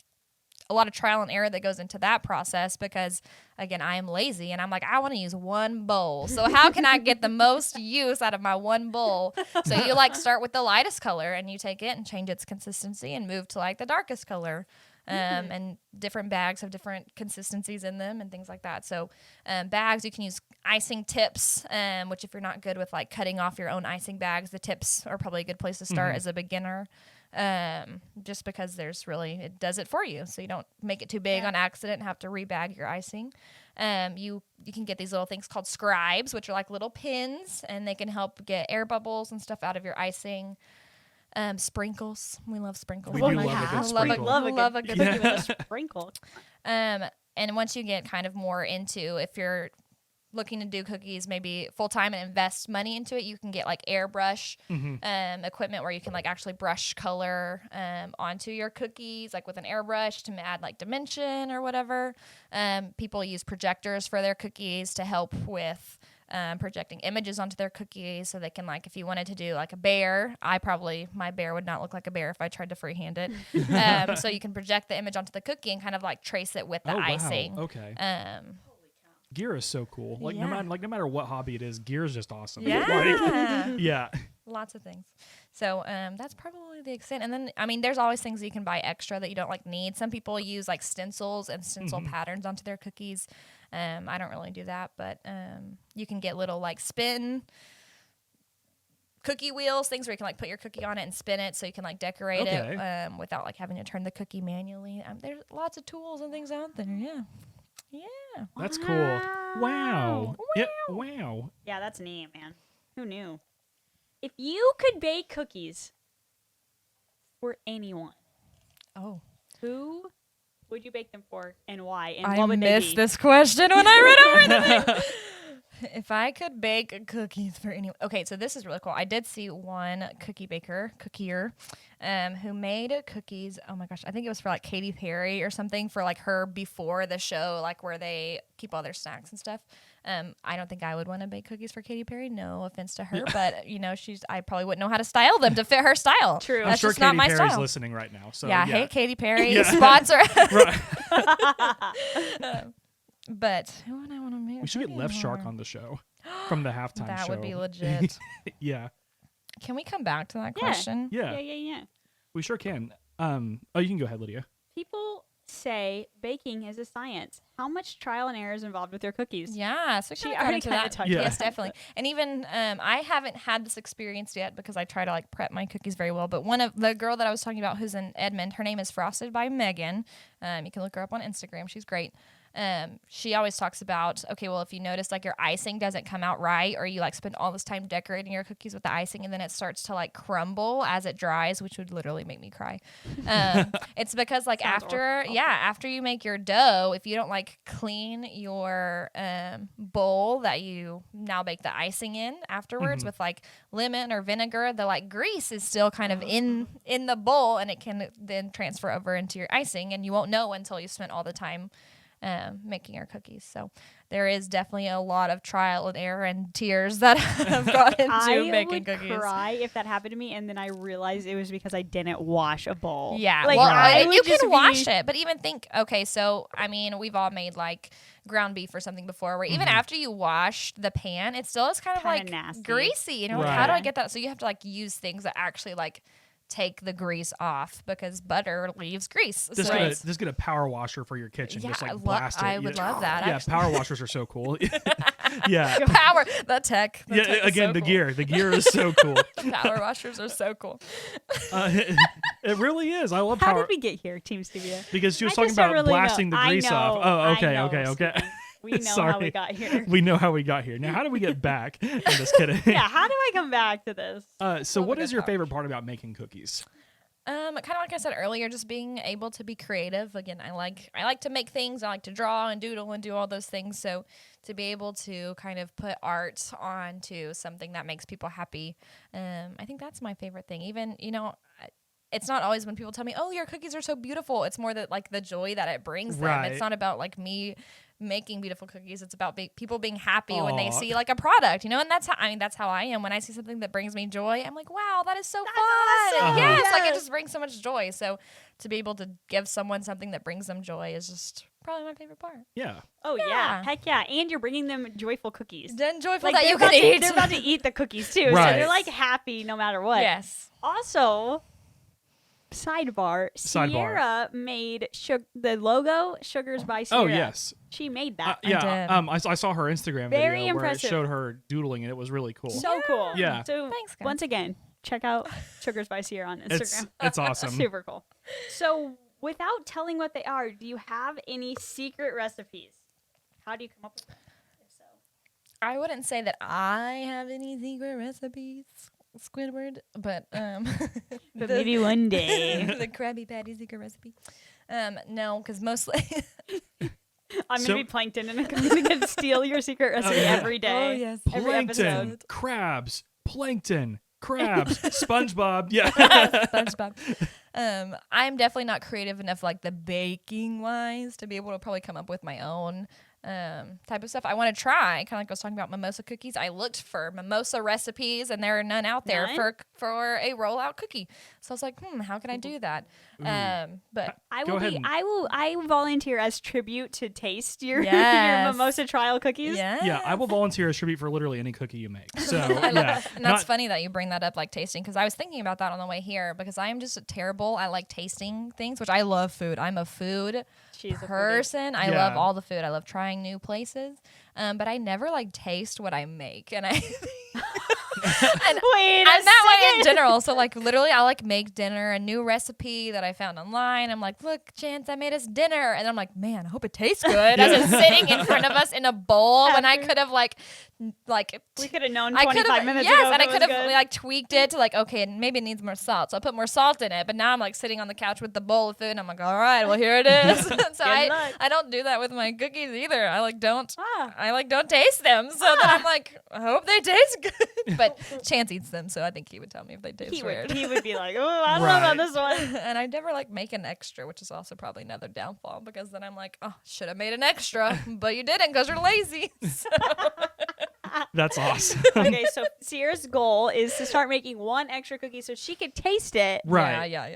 a lot of trial and error that goes into that process, because again, I am lazy and I'm like, I want to use one bowl. So how can I get the most use out of my one bowl? So you like start with the lightest color, and you take it and change its consistency and move to like the darkest color. And different bags have different consistencies in them and things like that. So bags, you can use icing tips, which if you're not good with like cutting off your own icing bags, the tips are probably a good place to start as a beginner. Just because it does it for you, so you don't make it too big on accident and have to rebag your icing. You can get these little things called scribes, which are like little pins, and they can help get air bubbles and stuff out of your icing. Sprinkles, we love sprinkles. We do love a good sprinkle. Love a good Yeah. cookie with a sprinkle. And once you get kind of more into, if you're looking to do cookies maybe full time and invest money into it, you can get like airbrush equipment where you can like actually brush color onto your cookies, like with an airbrush to add like dimension or whatever. People use projectors for their cookies to help with projecting images onto their cookies, so they can, like, if you wanted to do like a bear, my bear would not look like a bear if I tried to freehand it. So you can project the image onto the cookie and kind of like trace it with the icing. Wow. Okay. Gear is so cool. Like no matter what hobby it is, gear is just awesome. Yeah. Like, yeah. Lots of things. So that's probably the extent. And then, I mean, there's always things you can buy extra that you don't like need. Some people use like stencils and stencil patterns onto their cookies. I don't really do that, but you can get little like spin cookie wheels, things where you can like put your cookie on it and spin it, so you can like decorate it without like having to turn the cookie manually. There's lots of tools and things out there. Yeah. That's cool. Wow. Yeah. Wow. Yeah, that's neat, man. Who knew? If you could bake cookies for anyone, who would you bake them for, and why? And what would they be? this question when I read over the thing. If I could bake cookies for anyone. Okay, so this is really cool. I did see one cookier, who made cookies. Oh my gosh, I think it was for like Katy Perry or something, for like her before the show, like where they keep all their snacks and stuff. I don't think I would want to bake cookies for Katy Perry. No offense to her, but I probably wouldn't know how to style them to fit her style. True. I'm That's sure just not Katy my Perry's style. listening right now. So Yeah, hey Katy Perry, Yeah. sponsor. Right. But who would I want to make? We should get Left Shark on the show from the halftime That show. would be legit. Yeah. Can we come back to that Yeah. question? Yeah. Yeah. We sure can. You can go ahead, Lydia. People say baking is a science. How much trial and error is involved with your cookies? Yeah, so She we got already into kinda that. talked about Yes, that. definitely. And even I haven't had this experience yet because I try to like prep my cookies very well. But one of the girl that I was talking about, who's in Edmond, her name is Frosted by Megan. You can look her up on Instagram. She's great. She always talks about, okay, well, if you notice like your icing doesn't come out right, or you like spend all this time decorating your cookies with the icing and then it starts to like crumble as it dries, which would literally make me cry. It's because like Sounds after you make your dough, if you don't like clean your bowl that you now bake the icing in afterwards with like lemon or vinegar, the like grease is still kind of in the bowl, and it can then transfer over into your icing, and you won't know until you spent all the time making our cookies. So there is definitely a lot of trial and error and tears that have gone into I making would cookies. cry if that happened to me, and then I realized it was because I didn't wash a bowl. Yeah, like, well, I would you just can be- wash it, but even think, okay, so I mean, we've all made like ground beef or something before, where even after you wash the pan, it still is kind of Kinda like nasty. greasy. You know, like, how do I Right. get that? So you have to like use things that actually like take the grease off, because butter leaves grease. Just So get a it's- just get a power washer for your kitchen. Yeah, just like I blast it. I would love that. Yeah, actually. power washers are so cool. yeah. Power, the tech. The Yeah, tech is again, so the cool. gear. The gear is so cool. Power washers are so cool. It really is. I love How power did we get here, Team Stevia? because she was I talking just don't about really blasting know. the grease I know, off. Oh, I okay, know, okay. Stephen. We know how Sorry. we got here. We know how we got here. Now, how do we get back? I'm just kidding. Yeah, how do I come back to this? So, what a is good your thought. favorite part about making cookies? Kind of like I said earlier, just being able to be creative. Again, I like to make things. I like to draw and doodle and do all those things. So to be able to kind of put art onto something that makes people happy, I think that's my favorite thing. Even, you know, it's not always when people tell me, "Oh, your cookies are so beautiful." It's more that like the joy that it brings them. Right. It's not about like me making beautiful cookies. It's about people being happy when they Aw. see like a product, you know. And that's how I am when I see something that brings me joy. I'm like, wow, that is so fun. awesome. Yes, like it Yes. just brings so much joy. So to be able to give someone something that brings them joy is just probably my favorite part. Yeah. Oh yeah. Yeah. Heck yeah! And you're bringing them joyful cookies. Then joyful Like that they're you can about to- eat. They're about to eat the cookies too, so Right. they're like happy no matter what. Yes. Also, sidebar: Sierra made the logo "Sugars by Sierra." Oh, yes. She made that. Yeah. did. I saw her Instagram Very video where it impressive. showed her doodling, and it was really cool. So cool. Yeah. So Thanks, guys. once again, check out Sugars by Sierra on Instagram. It's awesome. Super cool. So, without telling what they are, do you have any secret recipes? How do you come up with them? If so. I wouldn't say that I have any secret recipes, Squidward, but But maybe one day. the Krabby Patty secret recipe. No, because mostly. I'm So- gonna be plankton and I'm gonna steal your secret recipe yeah. every day. Oh, yes. Every Plankton, episode. crabs, plankton, crabs, SpongeBob. Yeah. SpongeBob. I'm definitely not creative enough, like the baking wise, to be able to probably come up with my own type of stuff. I want to try, kind of like I was talking about mimosa cookies. I looked for mimosa recipes, and there are none out there None? for a rollout cookie. So I was like, how can I do that? But I Go will ahead be. and- I will volunteer as tribute to taste your your Yes. mimosa trial cookies. yeah, Yeah, I will volunteer as tribute for literally any cookie you make. So, I love yeah. And that's Not- funny that you bring that up, like tasting, because I was thinking about that on the way here, because I am just terrible. I like tasting things, which I love food. I'm a food She's a foodie. person. I Yeah. love all the food. I love trying new places. But I never like taste what I make, and I and Wait, I'm that way in general. So like literally, I'll like make dinner, a new recipe that I found online. I'm like, look, Chance, I made us dinner, and I'm like, man, I hope it tastes good. As it's sitting in front of us in a bowl, when I could have like We could have known I 25 could have, minutes yes, ago. and I if it could was have good. like tweaked it to like, okay, maybe it needs more salt, so I put more salt in it. But now I'm like sitting on the couch with the bowl of food, and I'm like, all right, well here it is. So luck. I don't do that with my cookies either. I like don't Ah. taste them. So then I'm like, I hope they taste good. But Chance eats them, so I think he would tell me if they taste He weird. would be like, oh, I don't know about Right. this one. And I never like make an extra, which is also probably another downfall, because then I'm like, oh, should have made an extra, but you didn't because you're lazy. So, That's awesome. Okay, so Sierra's goal is to start making one extra cookie so she could taste it. Right. Yeah.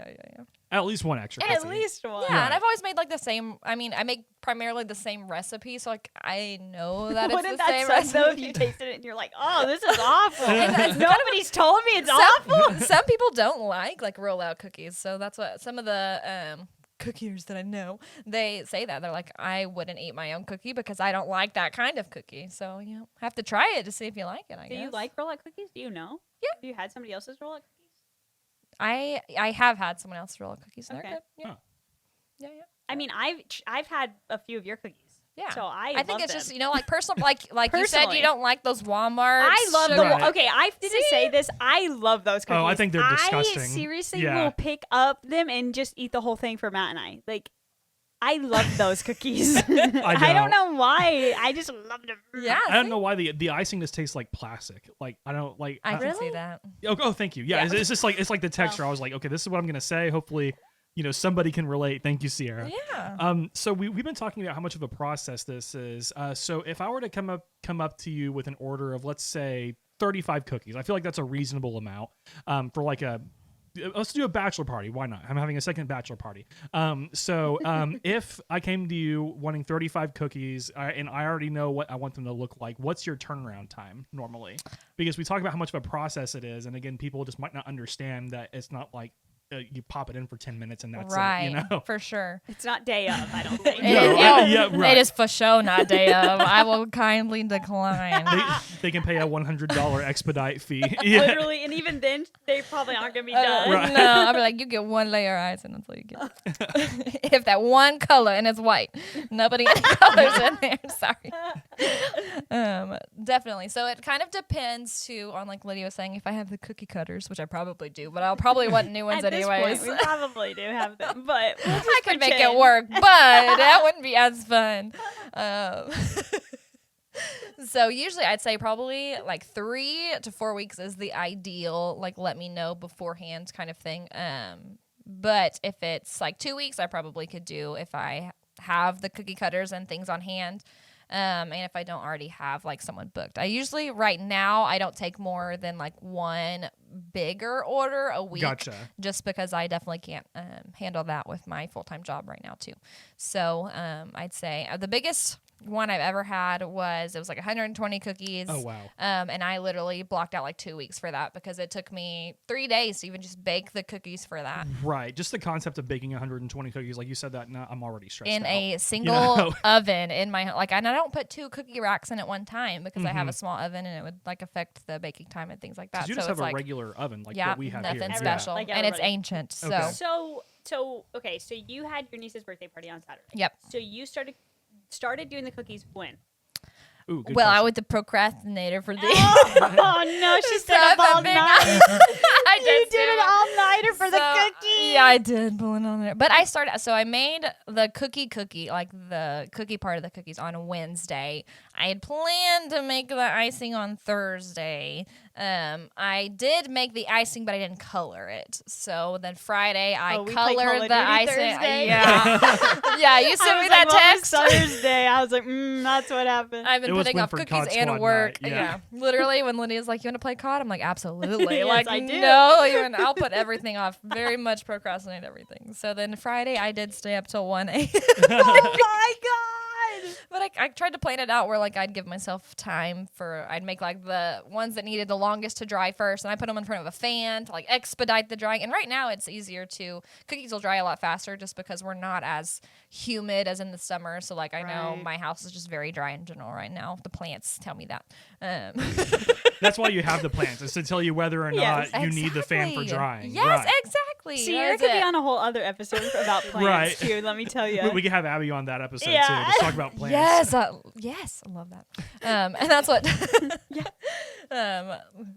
At least one extra At cookie. least one. Yeah, Right. and I've always made like the same. I mean, I make primarily the same recipe, so like I know that it's Wouldn't the that same suck recipe. though if you tasted it and you're like, oh, this is awful. that's Nobody's told me it's awful. Some people don't like rollout cookies, so that's what some of the cookiers that I know, they say that. They're like, I wouldn't eat my own cookie because I don't like that kind of cookie. So, have to try it to see if you like it, I guess. Do you like roll-up cookies? Do you know? Yeah. Have you had somebody else's roll-up cookies? I have had someone else roll cookies and Okay. they're good. Yeah. Huh. Yeah. I mean, I've had a few of your cookies. Yeah. So I think love it's them. just, like personal, like you said, Personally. you don't like those Walmart. I love sugar- Right. okay, I didn't say this. I love those cookies. Oh, I think they're disgusting. I seriously Yeah. will pick up them and just eat the whole thing for Matt and I. Like, I love those cookies. I don't know why. I just love them. Yeah. I don't know why the icing just tastes like plastic. Like I don't like. I can Really? see that. Oh, thank you. Yeah, Yeah. It's just like the texture. I was like, okay, this is what I'm gonna say. Hopefully, somebody can relate. Thank you, Sierra. Yeah. So we've been talking about how much of a process this is. So if I were to come up to you with an order of, let's say, 35 cookies, I feel like that's a reasonable amount for like let's do a bachelor party. Why not? I'm having a second bachelor party. So if I came to you wanting 35 cookies and I already know what I want them to look like, what's your turnaround time normally? Because we talk about how much of a process it is, and again, people just might not understand that it's not like you pop it in for 10 minutes and that's right. it. For sure. It's not day of, I don't think. Right. It is for sure not day of. I will kindly decline. They can pay a $100 expedite fee. Yeah. Literally, and even then, they probably aren't going to be done. Right. No, I'll be like, you get one layer of icing. That's all you get. If that one color and it's white, nobody any colors in there. Sorry. Definitely. So it kind of depends too on, like Lydia was saying, if I have the cookie cutters, which I probably do, but I'll probably want new ones At this anyways. point, we probably do have them, but we'll just I could make it pretend. work, but that wouldn't be as fun. So usually I'd say probably like 3 to 4 weeks is the ideal, like let me know beforehand kind of thing. But if it's like 2 weeks, I probably could do if I have the cookie cutters and things on hand. And if I don't already have like someone booked, I usually right now I don't take more than like one bigger order a week. Gotcha. Just because I definitely can't handle that with my full-time job right now too. So I'd say the biggest one I've ever had it was like 120 cookies. Oh, wow. And I literally blocked out like 2 weeks for that because it took me 3 days to even just bake the cookies for that. Right. Just the concept of baking 120 cookies, like you said that, now I'm already stressed In out. a single know? oven in my and I don't put 2 cookie racks in at one time because I have Mhm. a small oven and it would like affect the baking time and things like that. Because you so just have it's a like regular oven like yeah, what we have nothing here. special, Like and it's everybody. ancient. So Okay. So okay, so you had your niece's birthday party on Saturday. yep. So you started doing the cookies when? Ooh, good Well, I question. was the procrastinator for the. Oh no, she So stayed up all the big- night. I You did did too. an all-nighter for the cookies. Yeah, I did pull it on there. But I started, so I made the cookie, like the cookie part of the cookies on Wednesday. I had planned to make the icing on Thursday. I did make the icing, but I didn't color it. So then Friday, I Oh, we played Call colored of the Duty icing. Thursday? Yeah. Yeah, you I sent me was that like, well, text. Thursday. I was like, that's what happened. I've been It was putting off Winford cookies Cod and Squad work. night, yeah. Literally, when Lydia's like, "You want to play COD?" I'm like, "Absolutely!" Yes, like, I do. no, even I'll put everything off. Very much procrastinate everything. So then Friday, I did stay up till 1 a.m. Oh my god! But I tried to plan it out where like I'd give myself time I'd make like the ones that needed the longest to dry first, and I put them in front of a fan to like expedite the drying. And right now it's easier cookies will dry a lot faster just because we're not as humid as in the summer. So like I know Right. my house is just very dry in general right now. The plants tell me that. That's why you have the plants. It's to tell you whether or not Yes, you need the fan for Exactly. drying. Yes, right. exactly. Sierra That's could be it. on a whole other episode about plants Right. too. Let me tell you. We could have Abby on that episode Yeah. too. Just talk about plants. Yes, I love that. And that's what.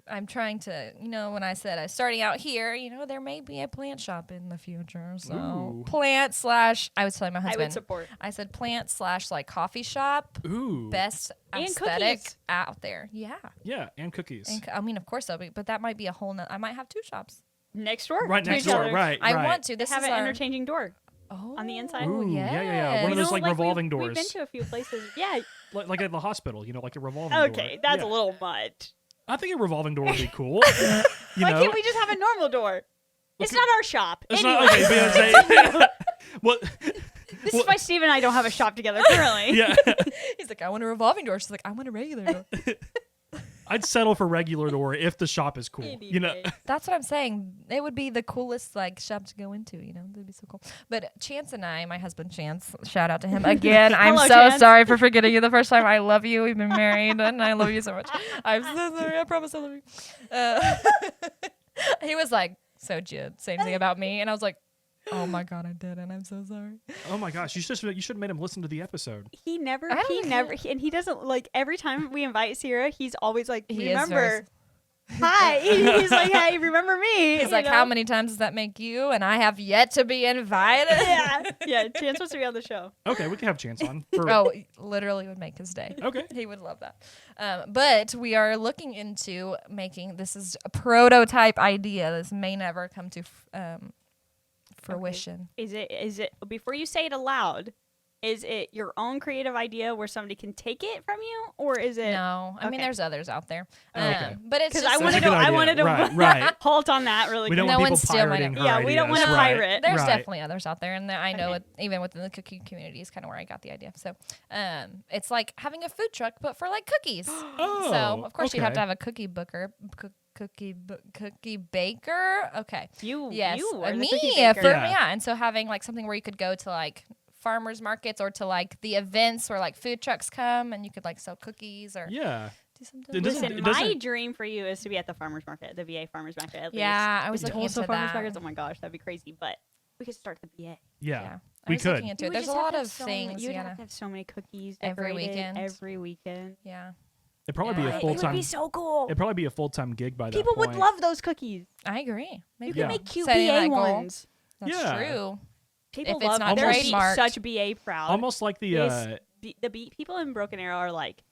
I'm trying to, when I said I'm starting out here, there may be a plant shop in the future. So Ooh. plant / I was telling my I husband. would support. I said plant / like coffee shop. Ooh. Best And aesthetic cookies. out there. Yeah. Yeah, and cookies. And, I mean, of course, but that might be a whole I might have 2 shops. Next door. Right to next each door. other. Right. I right. want to. They This have is an our interchanging door. Oh, on the inside. Ooh, yes. yeah. One of those like revolving doors. We've been to a few places. Yeah. Like at the hospital, like a revolving door. Okay, that's Yeah. a little much. I think a revolving door would be cool. Why can't we just have a normal door? It's not our shop. It's anyway. not okay. But well, This is why Steve and I don't have a shop together currently. yeah. He's like, I want a revolving door. She's like, I want a regular door. I'd settle for regular door if the shop is cool. You know. That's what I'm saying. It would be the coolest like shop to go into, you know. That'd be so cool. But Chance and I, my husband Chance, shout out to him again. I'm Hello, so Chance. sorry for forgetting you the first time. I love you. We've been married and I love you so much. I'm so sorry. I promise I love you. He was like, so Jid, same thing about me. And I was like, oh my God, I did. And I'm so sorry. Oh my gosh, you should have made him listen to the episode. He never, I don't and he doesn't like every time we invite Sierra, he's always like, He is remember. Hi. He's like, hey, remember me. He's like, how many times does that make you? And I have yet to be invited. Yeah. Chance wants to be on the show. Okay, we can have Chance on. For, Oh, literally would make his day. Okay. He would love that. But we are looking into making, this is a prototype idea. This may never come to fruition. Is it before you say it aloud? Is it your own creative idea where somebody can take it from you, or is it? No, I mean Okay. there's others out there. Okay. But it's Because just I wanted a to. good I idea. wanted to Right. halt on that really. We quick. don't No want one's people stealing pirating it. her Yeah, we don't ideas, wanna right. pirate. There's Right. definitely others out there, and I know Okay. it, even within the cookie community is kind of where I got the idea. So, it's like having a food truck, but for like cookies. Oh, So of course you'd have okay. to have a cookie booker, cookie baker. Okay. You. Yes, You were the me. cookie Yeah, baker. Yeah. and so having like something where you could go to like farmers markets or to like the events where like food trucks come and you could like sell cookies or Yeah. do something. It doesn't- Listen, it my doesn't- dream for you is to be at the farmers market, the VA farmers market. At Yeah, least. I was The looking Tulsa into farmers that. markets. Oh my gosh, that'd be crazy. But we could start the VA. Yeah. I We was could. looking into You it. would There's a just have lot to have of so many- things. You'd Yeah. have to have so many cookies Every decorated weekend. Every weekend. Yeah, It'd probably be Yeah. a It full would time. be so cool. It'd probably be a full time gig by that People point. would love those cookies. I agree. Maybe You can Yeah. make cute Setting BA that goal. ones. That's Yeah. true. People If it's love not they're trademarked. such BA proud. Almost like the. The beat people in Broken Arrow are like,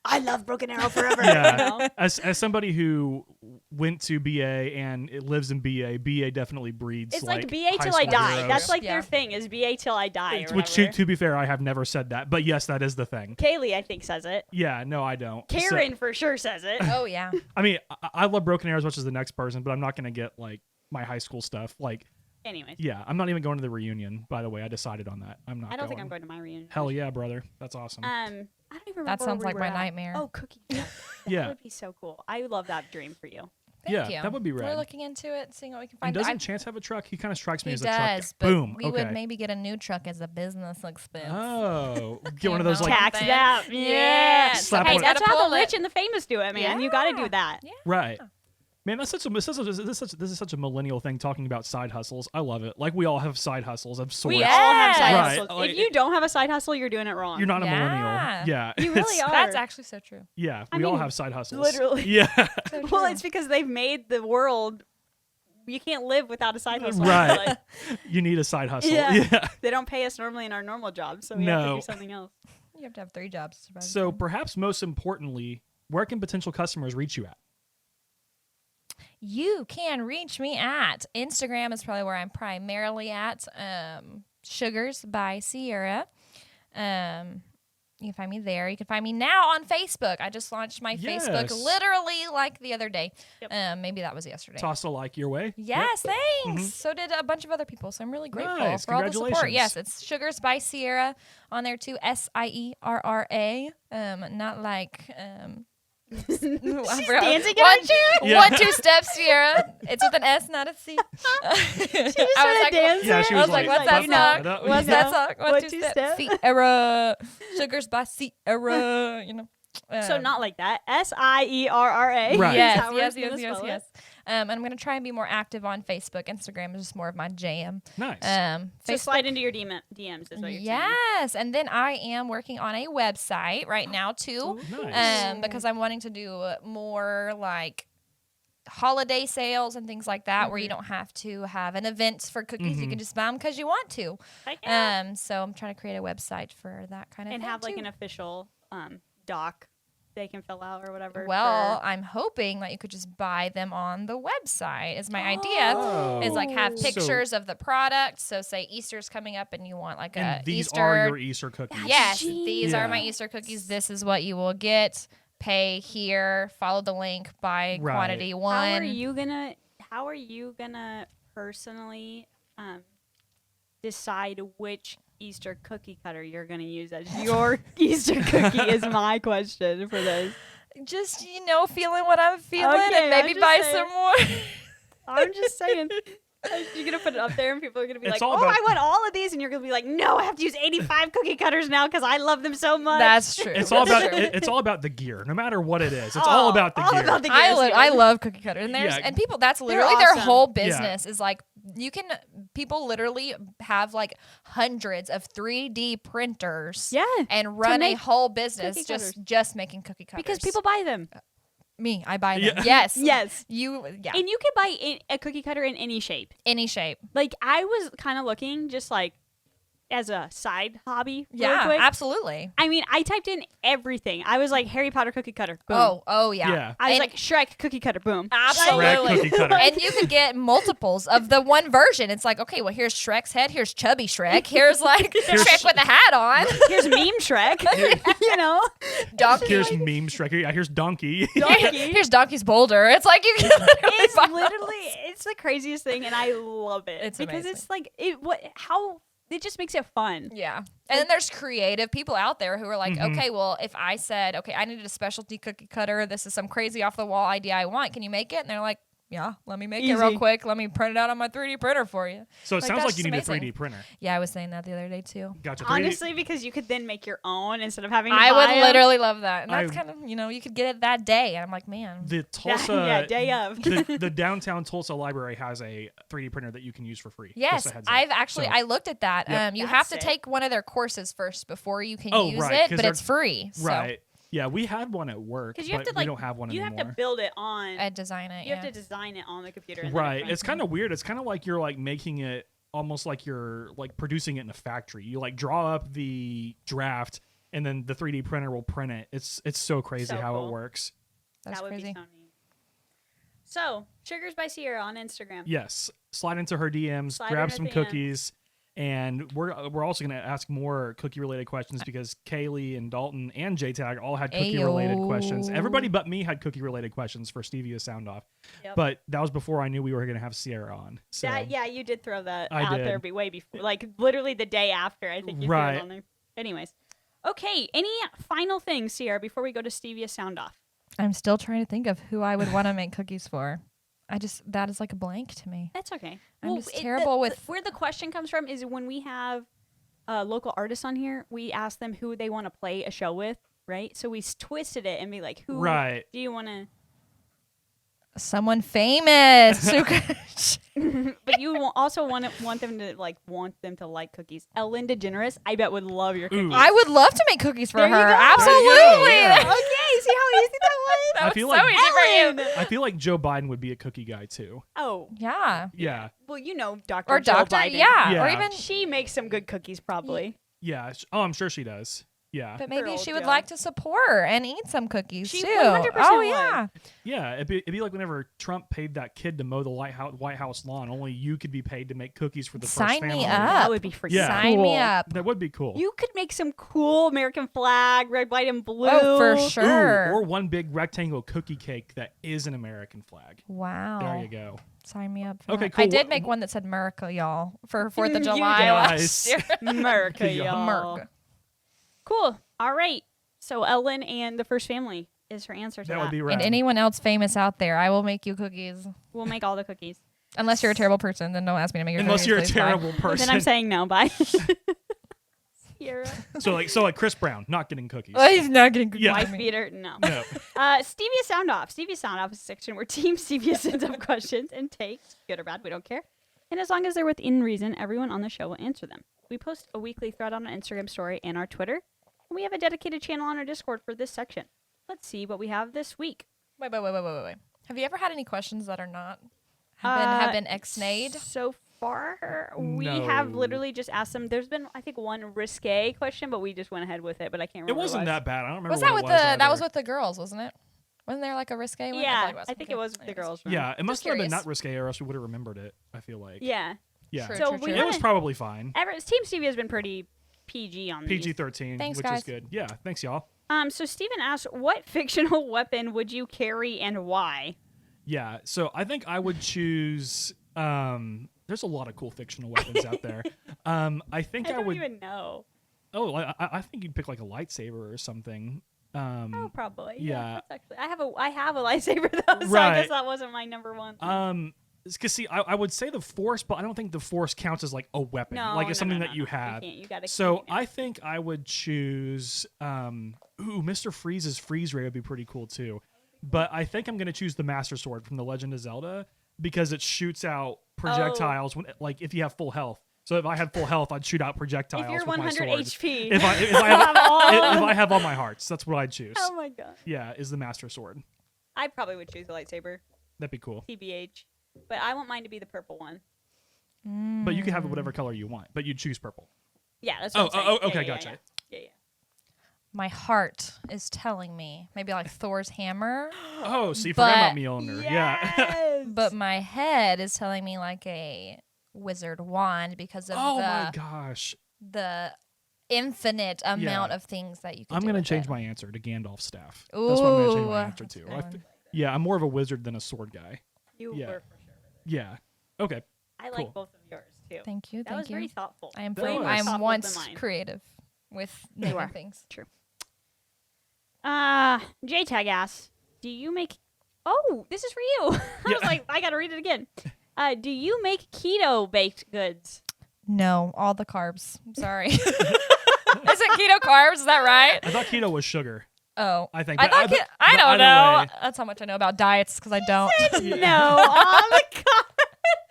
I love Broken Arrow forever. Yeah. You know? As somebody who went to BA and it lives in BA definitely breeds. It's like BA high till I school die. heroes. That's like Yeah. their thing is BA till I die. Or Which, whatever. to be fair, I have never said that, but yes, that is the thing. Kayleigh, I think, says it. Yeah, no, I don't. So- Karen for sure says it. Oh yeah. I mean, I love Broken Arrow as much as the next person, but I'm not gonna get like my high school stuff. Like, Anyways, yeah, I'm not even going to the reunion. By the way, I decided on that. I'm not. I don't think I'm going to my reunion. Hell yeah, brother. That's awesome. I don't even remember. That sounds where like we my were at. nightmare. Oh, cookie. That Yeah. would be so cool. I love that dream for you. Thank Yeah, you. that would be We're rad. looking into it, seeing what we can And find. doesn't Chance have a truck? He kind of strikes me He as a truck. does, but Boom. we okay. would maybe get a new truck as a business expense. Oh, get You one of those know. like Tax thing. that. Yeah. Yeah. Slap Hey, one- that's Gotta how pull the it. rich and the famous do it, man. You got to do Yeah. that. Yeah. right. Man, this is such a millennial thing talking about side hustles. I love it. Like we all have side hustles of sorts. We all have side Right. hustles. Like, if you don't have a side hustle, you're doing it wrong. You're not a Yeah. millennial. Yeah. You really It's- are. That's actually so true. Yeah, I we all mean, have side hustles. literally. Yeah. So Well, true. it's because they've made the world. You can't live without a side hustle. Right. Like, You need a side hustle. Yeah. Yeah. they don't pay us normally in our normal jobs, so we have to No. do something else. You have to have 3 jobs to survive. So perhaps most importantly, where can potential customers reach you at? You can reach me at Instagram is probably where I'm primarily at. Sugars by Sierra. You can find me there. You can find me now on Facebook. I just launched my Facebook Yes. literally like the other day. Yep. Maybe that was yesterday. Toss a like your way. Yes, thanks. Mhm. So did a bunch of other people. So I'm really grateful Nice. for all the support. Congratulations. Yes, it's Sugars by Sierra on there too. Sierra. Not like I forgot. dancing in one, a chair? Yeah. 1 2 steps, Sierra. It's with an S, not a C. I was like, dancing. Yeah, she I was was like, like, what's that you know, song? What's that song? 1 One, 2 two steps. step. Sierra. Sugars by Sierra. You know. So not like that. Sierra. Right. Is Yes, how we're yes, gonna yes, yes, spell it? yes. And I'm gonna try and be more active on Facebook. Instagram is just more of my jam. Nice. So Facebook, slide into your DMs is what you're saying. yes, and then I am working on a website right now too. Nice. Because I'm wanting to do more like holiday sales and things like that, where you don't have to have an event for cookies. You can just buy them because you want to. Heck yeah. So I'm trying to create a website for that kind of And thing have like too. an official doc they can fill out or whatever. Well, for- I'm hoping that you could just buy them on the website. Is my idea. Oh. Is like have So- pictures of the product. So say Easter's coming up and you want like and a these Easter. are your Easter cookies. Yes, Jeez. these are my Yeah. Easter cookies. This is what you will get. Pay here. Follow the link. Buy Right. quantity 1. how are you gonna personally decide which Easter cookie cutter you're gonna use as your Easter cookie is my question for this. just feeling what I'm feeling, Okay, and maybe I'm just buy saying. some more. I'm just saying. You're going to put it up there and people are going to be It's like, all oh, about- I want all of these. And you're going to be like, no, I have to use 85 cookie cutters now because I love them so much. That's true. It's all That's about true. it's all about the gear, no matter what it is. It's all about the gear. About the I, gears, I yeah. love cookie cutters, and Yeah. and people, that's literally their awesome. whole business is like people literally have like hundreds of 3D printers, Yeah, and run a make whole business cookie just making cookie cutters. because people buy them. me, I buy them. Yeah. Yes, Yes. And you can buy a cookie cutter in any shape. any shape. Like, I was kind of looking just like as a side hobby real Yeah, quick. absolutely. I mean, I typed in everything. I was like, Harry Potter cookie cutter. Boom. Oh yeah. Yeah. I was And- like, Shrek cookie cutter. Boom. Absolutely. Shrek cookie cutter. And you could get multiples of the one version. It's like, okay, well, here's Shrek's head. Here's chubby Shrek. Here's like Shrek with a hat on. Here's meme Shrek. Donkey. Here's meme Shrek. Yeah, here's Donkey. Donkey. Here's Donkey's Boulder. It's like you can literally It's buy literally, it's the craziest thing, and I love it. It's because amazing. it's like, it just makes it fun. Yeah. And then there's creative people out there who are like, Mm-hmm. okay, well, if I said, okay, I needed a specialty cookie cutter, this is some crazy off the wall idea I want, can you make it? And they're like, yeah, let me make it real Easy. quick. Let me print it out on my 3D printer for you. So it Like, sounds that's like you need amazing. a 3D printer. Yeah, I was saying that the other day too. Gotcha. 3D. Honestly, because you could then make your own instead of having to I buy would 'em. literally love that. And that's I- kind of, you could get it that day. And I'm like, man. The Tulsa, yeah, day of. the downtown Tulsa library has a 3D printer that you can use for free. Yes, Just a heads up. I've actually So- I looked at that. Yep. You That's have to sick. take one of their courses first before you can Oh, use right, it, 'cause but they're- it's free. So Right. Yeah, we had one at work, Because you have but to like we don't have one you anymore. have to build it on. I design it. you have to design it on the computer. And then Right. print It's kind of weird. It's kind of like you're like making it almost like you're like producing it in a factory. You like draw up the draft and then the 3D printer will print it. It's so crazy So how cool. it works. That's that would crazy. be so neat. So, Sugars by Sierra on Instagram. Yes. Slide into her DMs, Slide grab in some at the end. cookies. And we're also going to ask more cookie related questions because Kayleigh and Dalton and JTag all had cookie related Ayo. questions. Everybody but me had cookie related questions for Stevia Sound Off. Yep. But that was before I knew we were going to have Sierra on. So Yeah, you did throw that I out did. there way before, like literally the day after. I think you threw Right. it on there. Anyways, okay. Any final things, Sierra, before we go to Stevia Sound Off? I'm still trying to think of who I would want to make cookies for. That is like a blank to me. That's okay. I'm just terrible with- where the question comes from is when we have local artists on here, we ask them who they want to play a show with, right? So we twisted it and be like, who Right. do you want to? Someone famous. Who could- But you also want them to like cookies. Ellen DeGeneres, I bet would love your cookies. Ooh. I would love to make cookies for There you her. go. Absolutely. There you go, yeah. Okay, see how easy that was? That I was feel so like- easy for you. Ellen! I feel like Joe Biden would be a cookie guy too. Oh, Yeah. Yeah. well, Dr. Or Jill Doctor. Biden. Yeah. Or Yeah. even. She makes some good cookies, probably. Yeah. Oh, I'm sure she does. Yeah. But maybe Girl, she would Jill. like to support and eat some cookies She too. 100% Oh would. yeah. Yeah. It'd be like whenever Trump paid that kid to mow the White House lawn, only you could be paid to make cookies for the Sign first me family. up. That would be freaking Yeah. Sign cool. me up. That would be cool. You could make some cool American flag, red, white, and blue. Oh, for Ooh, sure. or one big rectangle cookie cake that is an American flag. Wow. There you go. Sign me up. For Okay, that. cool. I did What- make one that said America, y'all, for 4th of You July did. last Nice. year. America, Yeah. y'all. America. Cool. All right. So Ellen and the first family is her answer to That that. would be right. And anyone else famous out there, I will make you cookies. We'll make all the cookies. Unless you're a terrible person, then don't ask me to make your Unless cookies. you're a please. Bye. terrible person. Then I'm saying no. Bye. Sierra. so like Chris Brown not getting cookies. Well, he's not getting cookies. Yeah. from Wife me. beater. No. No. Stevia Sound Off. Stevia Sound Off is a section where Team Stevia sends up questions and takes, good or bad, we don't care. And as long as they're within reason, everyone on the show will answer them. We post a weekly thread on our Instagram story and our Twitter. And we have a dedicated channel on our Discord for this section. Let's see what we have this week. Wait. Have you ever had any questions that are not have been ex-nayed? So far, we have No. literally just asked them. There's been, I think, one risque question, but we just went ahead with it. But I can't remember. It wasn't what that bad. I don't remember Was that what with it was that was either. with the girls, wasn't it? Wasn't there like a risque one? Yeah, thought I think Okay. it was with the Anyways. girls. Yeah, it must have been curious. not risque or else we would have remembered it, I feel like. Yeah. Yeah. True, So true, we true. It was haven't- probably fine. Team Stevia has been pretty PG on these. PG-13, Thanks, which guys. is good. Yeah, thanks y'all. So Steven asked, what fictional weapon would you carry and why? Yeah, so I think I would choose there's a lot of cool fictional weapons out there. I think I I don't would even know. I think you'd pick like a lightsaber or something. Oh, probably. Yeah. That's actually, I have a lightsaber though, so I Right. guess that wasn't my number one. Because see, I would say the Force, but I don't think the Force counts as like a weapon. No, like it's something no, that you no. have. You can't. You gotta. So I think I would choose. Mr. Freeze's freeze ray would be pretty cool too. But I think I'm gonna choose the Master Sword from The Legend of Zelda because it shoots out projectiles when, like, if you have full health. So if I had full health, I'd shoot out projectiles if you're with my 100 sword. HP, If I if I have all my hearts, that's what I'd choose. oh my god, Yeah, is the Master Sword. I probably would choose the lightsaber, That'd be cool. TBH. But I want mine to be the purple one. But you can have it whatever color you want, but you'd choose purple. Yeah, that's what I'm saying. Yeah, okay, yeah, gotcha. Yeah. My heart is telling me maybe like Thor's hammer, Oh, so you forgot about But- Mjolnir. Yeah. Yes. but my head is telling me like a wizard wand because of Oh my gosh. the infinite amount of things that you can I'm do going to with change it. my answer to Gandalf's staff. That's what I'm going to change my Ooh, answer that's a to. good one. Yeah, I'm more of a wizard than a sword guy. You yeah. were for sure. Yeah. Okay. I Cool. like both of yours too. Thank you. That was Thank you. very thoughtful. I am That was. I am Thoughtful once than mine. creative with You naming are. things. True. JTag asks, do you make... Oh, this is for you. I Yeah. was like, I got to read it again. Do you make keto baked goods? No, all the carbs. I'm sorry. Is it keto carbs? Is that right? I thought keto was sugar. Oh, I think. I but- thought but- I but don't either know. way- That's how much I know about diets because I don't. No, on the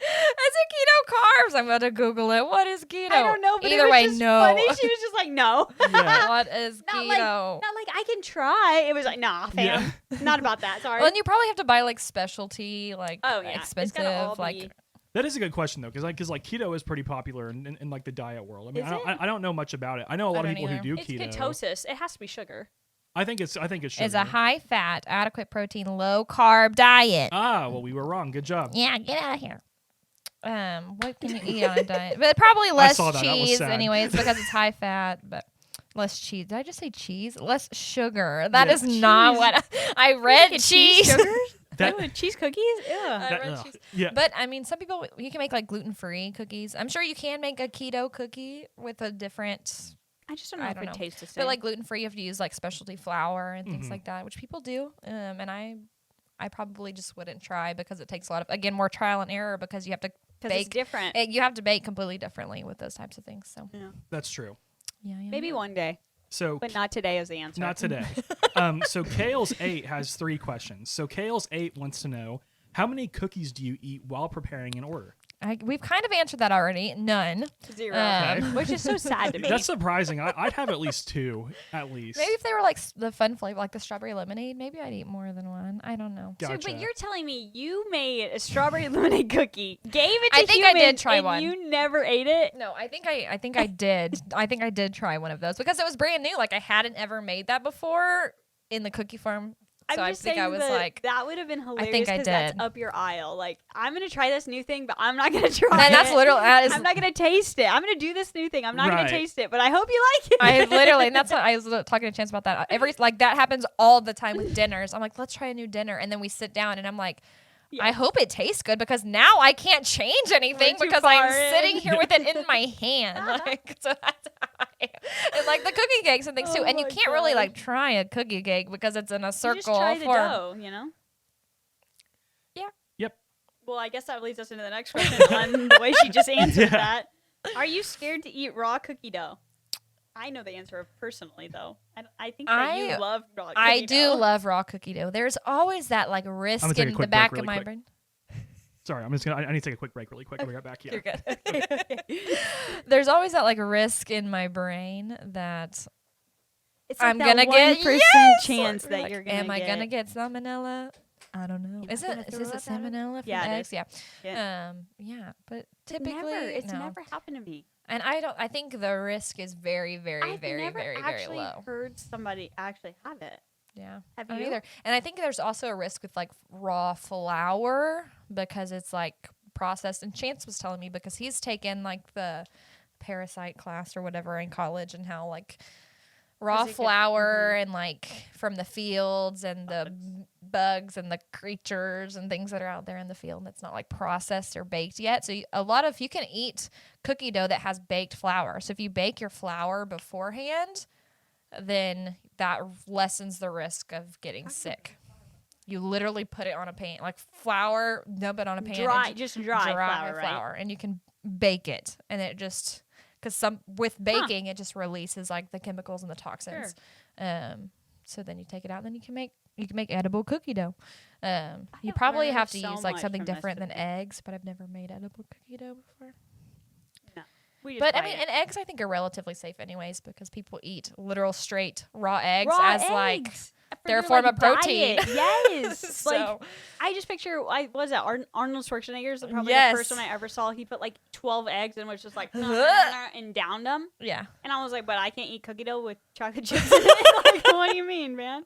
Is it keto carbs? I'm gonna Google it. What is keto? I don't know, but either it was way, just no. funny. She was just like, no. Yeah. What is Not keto? like, not like I can try. It was like, nah, fam. Not about that. Sorry. Well, and you probably have to buy like specialty, like Oh, yeah. It's expensive, gotta all like be- That is a good question though, because like keto is pretty popular in like the diet world. I mean, Is it? I don't know much about it. I know a lot of don't people who either. do it's keto. ketosis. It has to be sugar. I think it's sugar. is a high fat, adequate protein, low carb diet. Ah, well, we were wrong. Good job. Yeah, get out of here. What can you eat on a diet? But probably less saw that. That was cheese, sad. anyways, because it's high fat. But less cheese. Did I just say cheese? Less sugar. That Yeah. is not Cheese. what I read. Get Cheese. sugar? That- Ew, cheese cookies? Ew. I read ugh. cheese. Yeah. But I mean, some people you can make like gluten-free cookies. I'm sure you can make a keto cookie with a different. I just don't know I if don't it know. tastes the same. But like gluten-free, you have to use like specialty flour and things Mhm. like that, which people do. And I probably just wouldn't try because it takes a lot of more trial and error because you have to because it's bake. different. You have to bake completely differently with those types of things. So That's true. yeah. Maybe one day, So but not today is the answer. not today. So Kale's 8 has 3 questions. So Kale's 8 wants to know, how many cookies do you eat while preparing an order? We've kind of answered that already. None. 0. Okay. Which is so sad to me. That's surprising. I'd have at least 2, at least. Maybe if they were like the fun flavor, like the strawberry lemonade, maybe I'd eat more than one. I don't know. So, Gotcha. but you're telling me you made a strawberry lemonade cookie, gave it to I think I did humans, try and one. you never ate it? No, I think I did. I think I did try one of those because it was brand new. Like I hadn't ever made that before in the cookie form. So I'm I just think I saying was that like, that would have been hilarious think I because that's did. up your aisle. Like, I'm going to try this new thing, but I'm not going to try and it. that's literally that is. I'm not going to taste it. I'm going to do this new thing. I'm not going Right. to taste it, but I hope you like it. I literally, and that's what I was talking to Chance about that. Like that happens all the time with dinners. I'm like, let's try a new dinner, and then we sit down, and I'm like, Yeah. I hope it tastes good because now I can't change anything We're too because far I'm in. sitting here with it in my hand. Like, so that's how I am. And like the cookie cakes and things too. Oh And you my can't really gosh. like try a cookie cake because it's in a You circle just try the form. dough, you know? Yep. Well, I guess that leads us into the next question on the way she just answered that. Are you scared to eat raw cookie dough? I know the answer personally, though. I think that you love raw cookie I dough. do love raw cookie dough. There's always that like risk take a in the quick back break of really my quick. brain. Sorry, I'm just gonna. I need to take a quick break really quick. When we got back. Yeah. You're good. There's always that like risk in my brain that It's like I'm that gonna get 1% yes! chance Like, that you're gonna am get. I gonna get salmonella? I don't know. Am Is I gonna it throw is it up out of it? salmonella from Yeah, it eggs? is. Yeah. Yeah. Yeah, but typically It's no. never happened to me. And I think the risk is very very I've very never very very actually low. heard somebody actually have it. Yeah. Have I don't you? either. And I think there's also a risk with like raw flour because it's like processed. And Chance was telling me because he's taken like the parasite class or whatever in college and how like raw 'Cause it could- flour and like from the fields and the bugs and the creatures and things that are out there in the field that's not like processed or baked yet. So you can eat cookie dough that has baked flour. So if you bake your flour beforehand, then that lessens the risk of getting sick. You literally put it on a pan, like flour, dump it on a pan. Dry, and just dry flour, right? And you can bake it, and it just because with baking it just releases like the chemicals and the toxins. So then you take it out, and then you can make edible cookie dough. You probably have to use like something different than eggs, but I've never made edible cookie dough before. No. But I mean, and eggs I think are relatively safe anyways because people eat literal straight raw eggs Raw as like eggs. their For form like of protein. diet. Yes. So- Like I just picture was that Arnold Schwarzenegger's probably Yes. the first one I ever saw. He put like 12 eggs and was just like and downed them. Yeah. And I was like, but I can't eat cookie dough with chocolate chips in it. Like, what do you mean, man?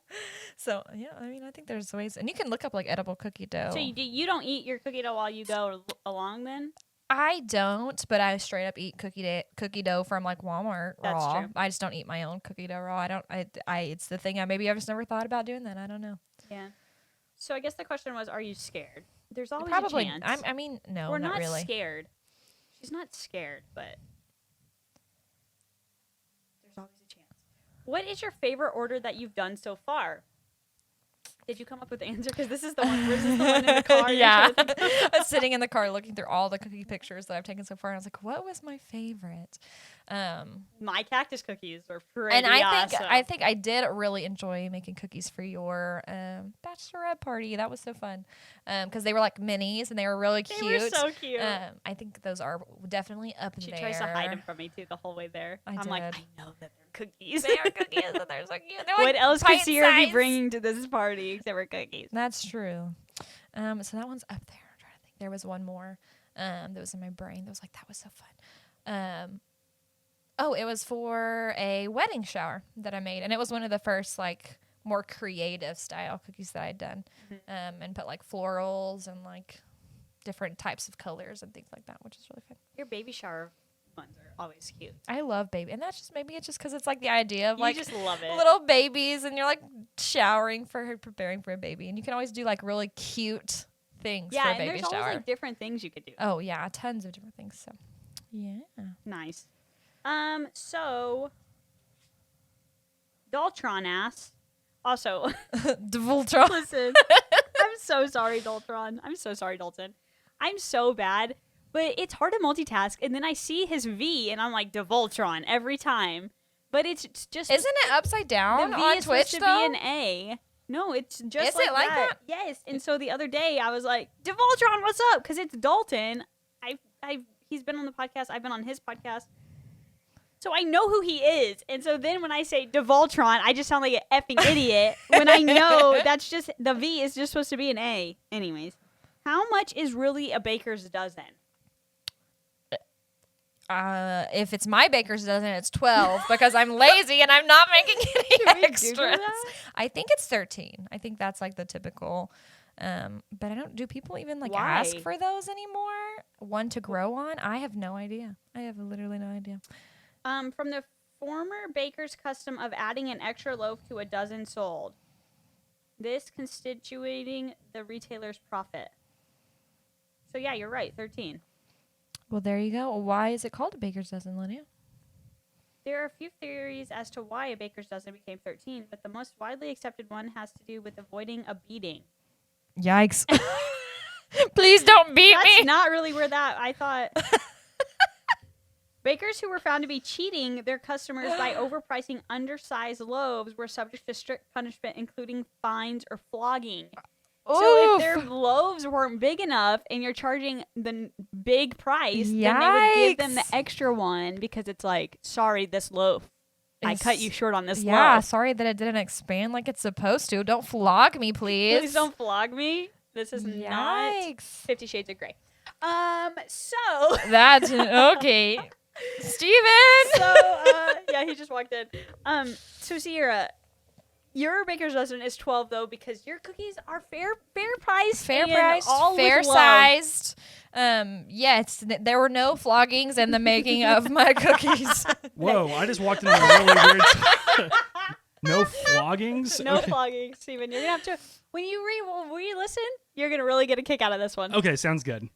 So yeah, I mean, I think there's ways, and you can look up like edible cookie dough. So you don't eat your cookie dough while you go along then? I don't, but I straight up eat cookie dough from like Walmart That's raw. true. I just don't eat my own cookie dough raw. It's the thing. Maybe I've just never thought about doing that. I don't know. Yeah. So I guess the question was, are you scared? There's always Probably. a chance. I mean, no, We're not not really. scared. She's not scared, but there's always a chance. What is your favorite order that you've done so far? Did you come up with the answer? Because this is the one. This is the one in the car. Yeah. I was sitting in the car looking through all the cookie pictures that I've taken so far, and I was like, what was my favorite? My cactus cookies were pretty And I awesome. think I did really enjoy making cookies for your bachelorette party. That was so fun because they were like minis and they were really cute. They were so cute. I think those are definitely up She there. tries to hide them from me too the whole way there. I I'm like, did. I know that they're cookies. They are cookies and they're so cute. They're What like else could pint Sierra be size. bringing to this party except for cookies? That's true. So that one's up there. I'm trying to think. There was one more that was in my brain that was like, that was so fun. It was for a wedding shower that I made. And it was one of the first like more creative style cookies that I'd done. And put like florals and like different types of colors and things like that, which is really fun. Your baby shower ones are always cute. I love baby. And that's just, maybe it's just because it's like the idea of like you just love it. little babies and you're like showering for her, preparing for a baby. And you can always do like really cute things Yeah, for a and baby there's always shower. like different things you could do. Oh yeah, tons of different things. So yeah. Nice. So Daltron asks. Also, Voltron. listen, I'm so sorry, Daltron. I'm so sorry, Dalton. I'm so bad, but it's hard to multitask. And then I see his V, and I'm like, Devoltron every time. But it's just Isn't it upside down the V on is Twitch supposed to though? be an A. No, it's just Is like it like that? Yes. And so the other day I was like, Devoltron, what's up? Because it's Dalton. He's been on the podcast. I've been on his podcast. So I know who he is. And so then when I say Devoltron, I just sound like an effing idiot when I know that's just, the V is just supposed to be an A. Anyways, how much is really a baker's dozen? If it's my baker's dozen, it's 12 because I'm lazy and I'm not making Can we any Google extras. that? I think it's 13. I think that's like the typical. But I don't. Do people even like Why? ask for those anymore? One to grow on? I have no idea. I have literally no idea. From the former baker's custom of adding an extra loaf to a dozen sold, this constituting the retailer's profit. So yeah, you're right, 13. Well, there you go. Why is it called a baker's dozen, Lydia? There are a few theories as to why a baker's dozen became 13, but the most widely accepted one has to do with avoiding a beating. Yikes! Please don't beat That's me. not really where that, I thought. Bakers who were found to be cheating their customers by overpricing undersized loaves were subject to strict punishment, including fines or flogging. So if their loaves weren't big enough and you're charging the big price, then they would give them the Yikes. extra one because it's like, sorry, this loaf. I cut you short on this Yeah, loaf. sorry that it didn't expand like it's supposed to. Don't flog me, please. Please don't flog me. This is not Yikes. 50 Shades of Grey. So That's okay. Steven! yeah, he just walked in. So Sierra, your baker's dozen is 12 though because your cookies are fair price, Fair and priced, all with fair love. sized. Yes, there were no floggings in the making of my cookies. Whoa, I just walked into a really weird... No floggings? No Okay. flogging, Steven. You're gonna have to when you re-listen, you're gonna really get a kick out of this one. Okay, sounds good.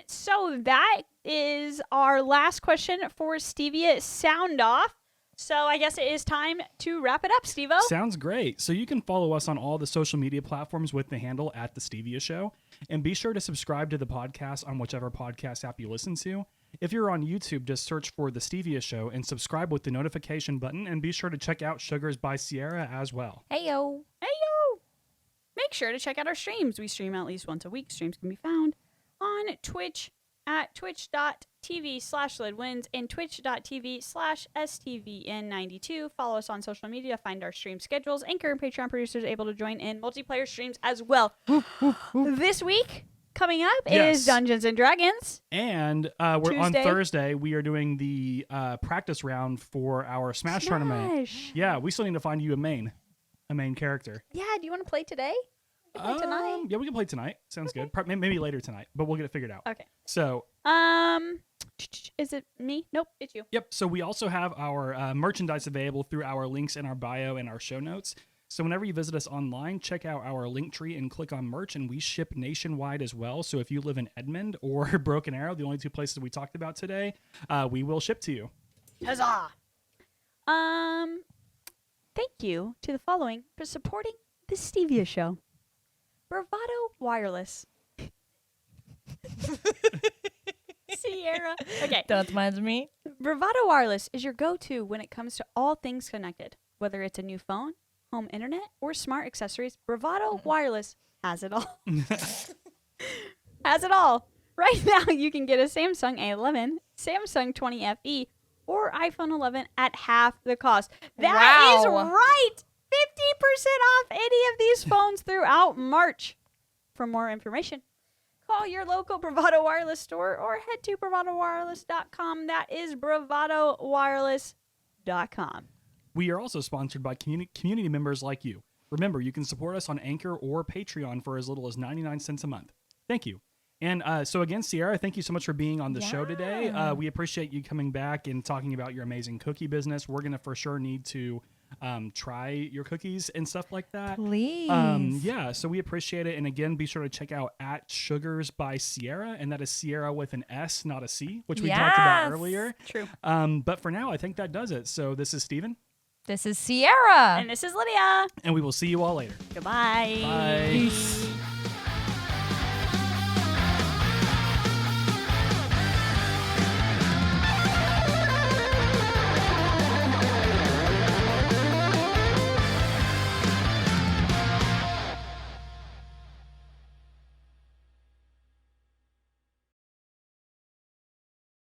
So that is our last question for Stevia Sound Off. So I guess it is time to wrap it up, Steve-O. Sounds great. So you can follow us on all the social media platforms with the handle at The Stevia Show. And be sure to subscribe to the podcast on whichever podcast app you listen to. If you're on YouTube, just search for The Stevia Show and subscribe with the notification button. And be sure to check out Sugars by Sierra as well. Hey, yo. Hey, yo! Make sure to check out our streams. We stream at least once a week. Streams can be found on Twitch at twitch.tv/lidwins and twitch.tv/STVN92. Follow us on social media. Find our stream schedules. Anchor and Patreon producers able to join in multiplayer streams as well. This week, coming up is Dungeons and Dragons. And we're on Tuesday. Thursday. We are doing the practice round for our Smash tournament. Yeah, we still need to find you a main character. Yeah, do you want to play today? Play tonight? Yeah, we can play tonight. Sounds good. Maybe later tonight, but we'll get it figured out. Okay. So, is it me? Nope, it's you. yep. So we also have our merchandise available through our links in our bio and our show notes. So whenever you visit us online, check out our link tree and click on merch, and we ship nationwide as well. So if you live in Edmond or Broken Arrow, the only two places we talked about today, we will ship to you. Huzzah! Thank you to the following for supporting the Stevia Show. Bravado Wireless. Sierra. Okay. Don't mind me. Bravado Wireless is your go-to when it comes to all things connected. Whether it's a new phone, home internet, or smart accessories, Bravado Wireless has it all. Has it all. Right now, you can get a Samsung A11, Samsung 20 FE, or iPhone 11 at half the cost. That is Wow. right. 50% off any of these phones throughout March. For more information, call your local Bravado Wireless store or head to bravadowireless.com. That is bravadowireless.com. We are also sponsored by community members like you. Remember, you can support us on Anchor or Patreon for as little as 99 cents a month. Thank you. And so again, Sierra, thank you so much for being on the show today. We appreciate you coming back and talking about your amazing cookie business. We're going to for sure need to try your cookies and stuff like that. Please. Yeah, so we appreciate it. And again, be sure to check out at Sugars by Sierra, and that is Sierra with an S, not a C, which we talked about Yes. earlier. True. But for now, I think that does it. So this is Steven, This is Sierra. And this is Lydia. and we will see you all later. Goodbye. Bye. Peace.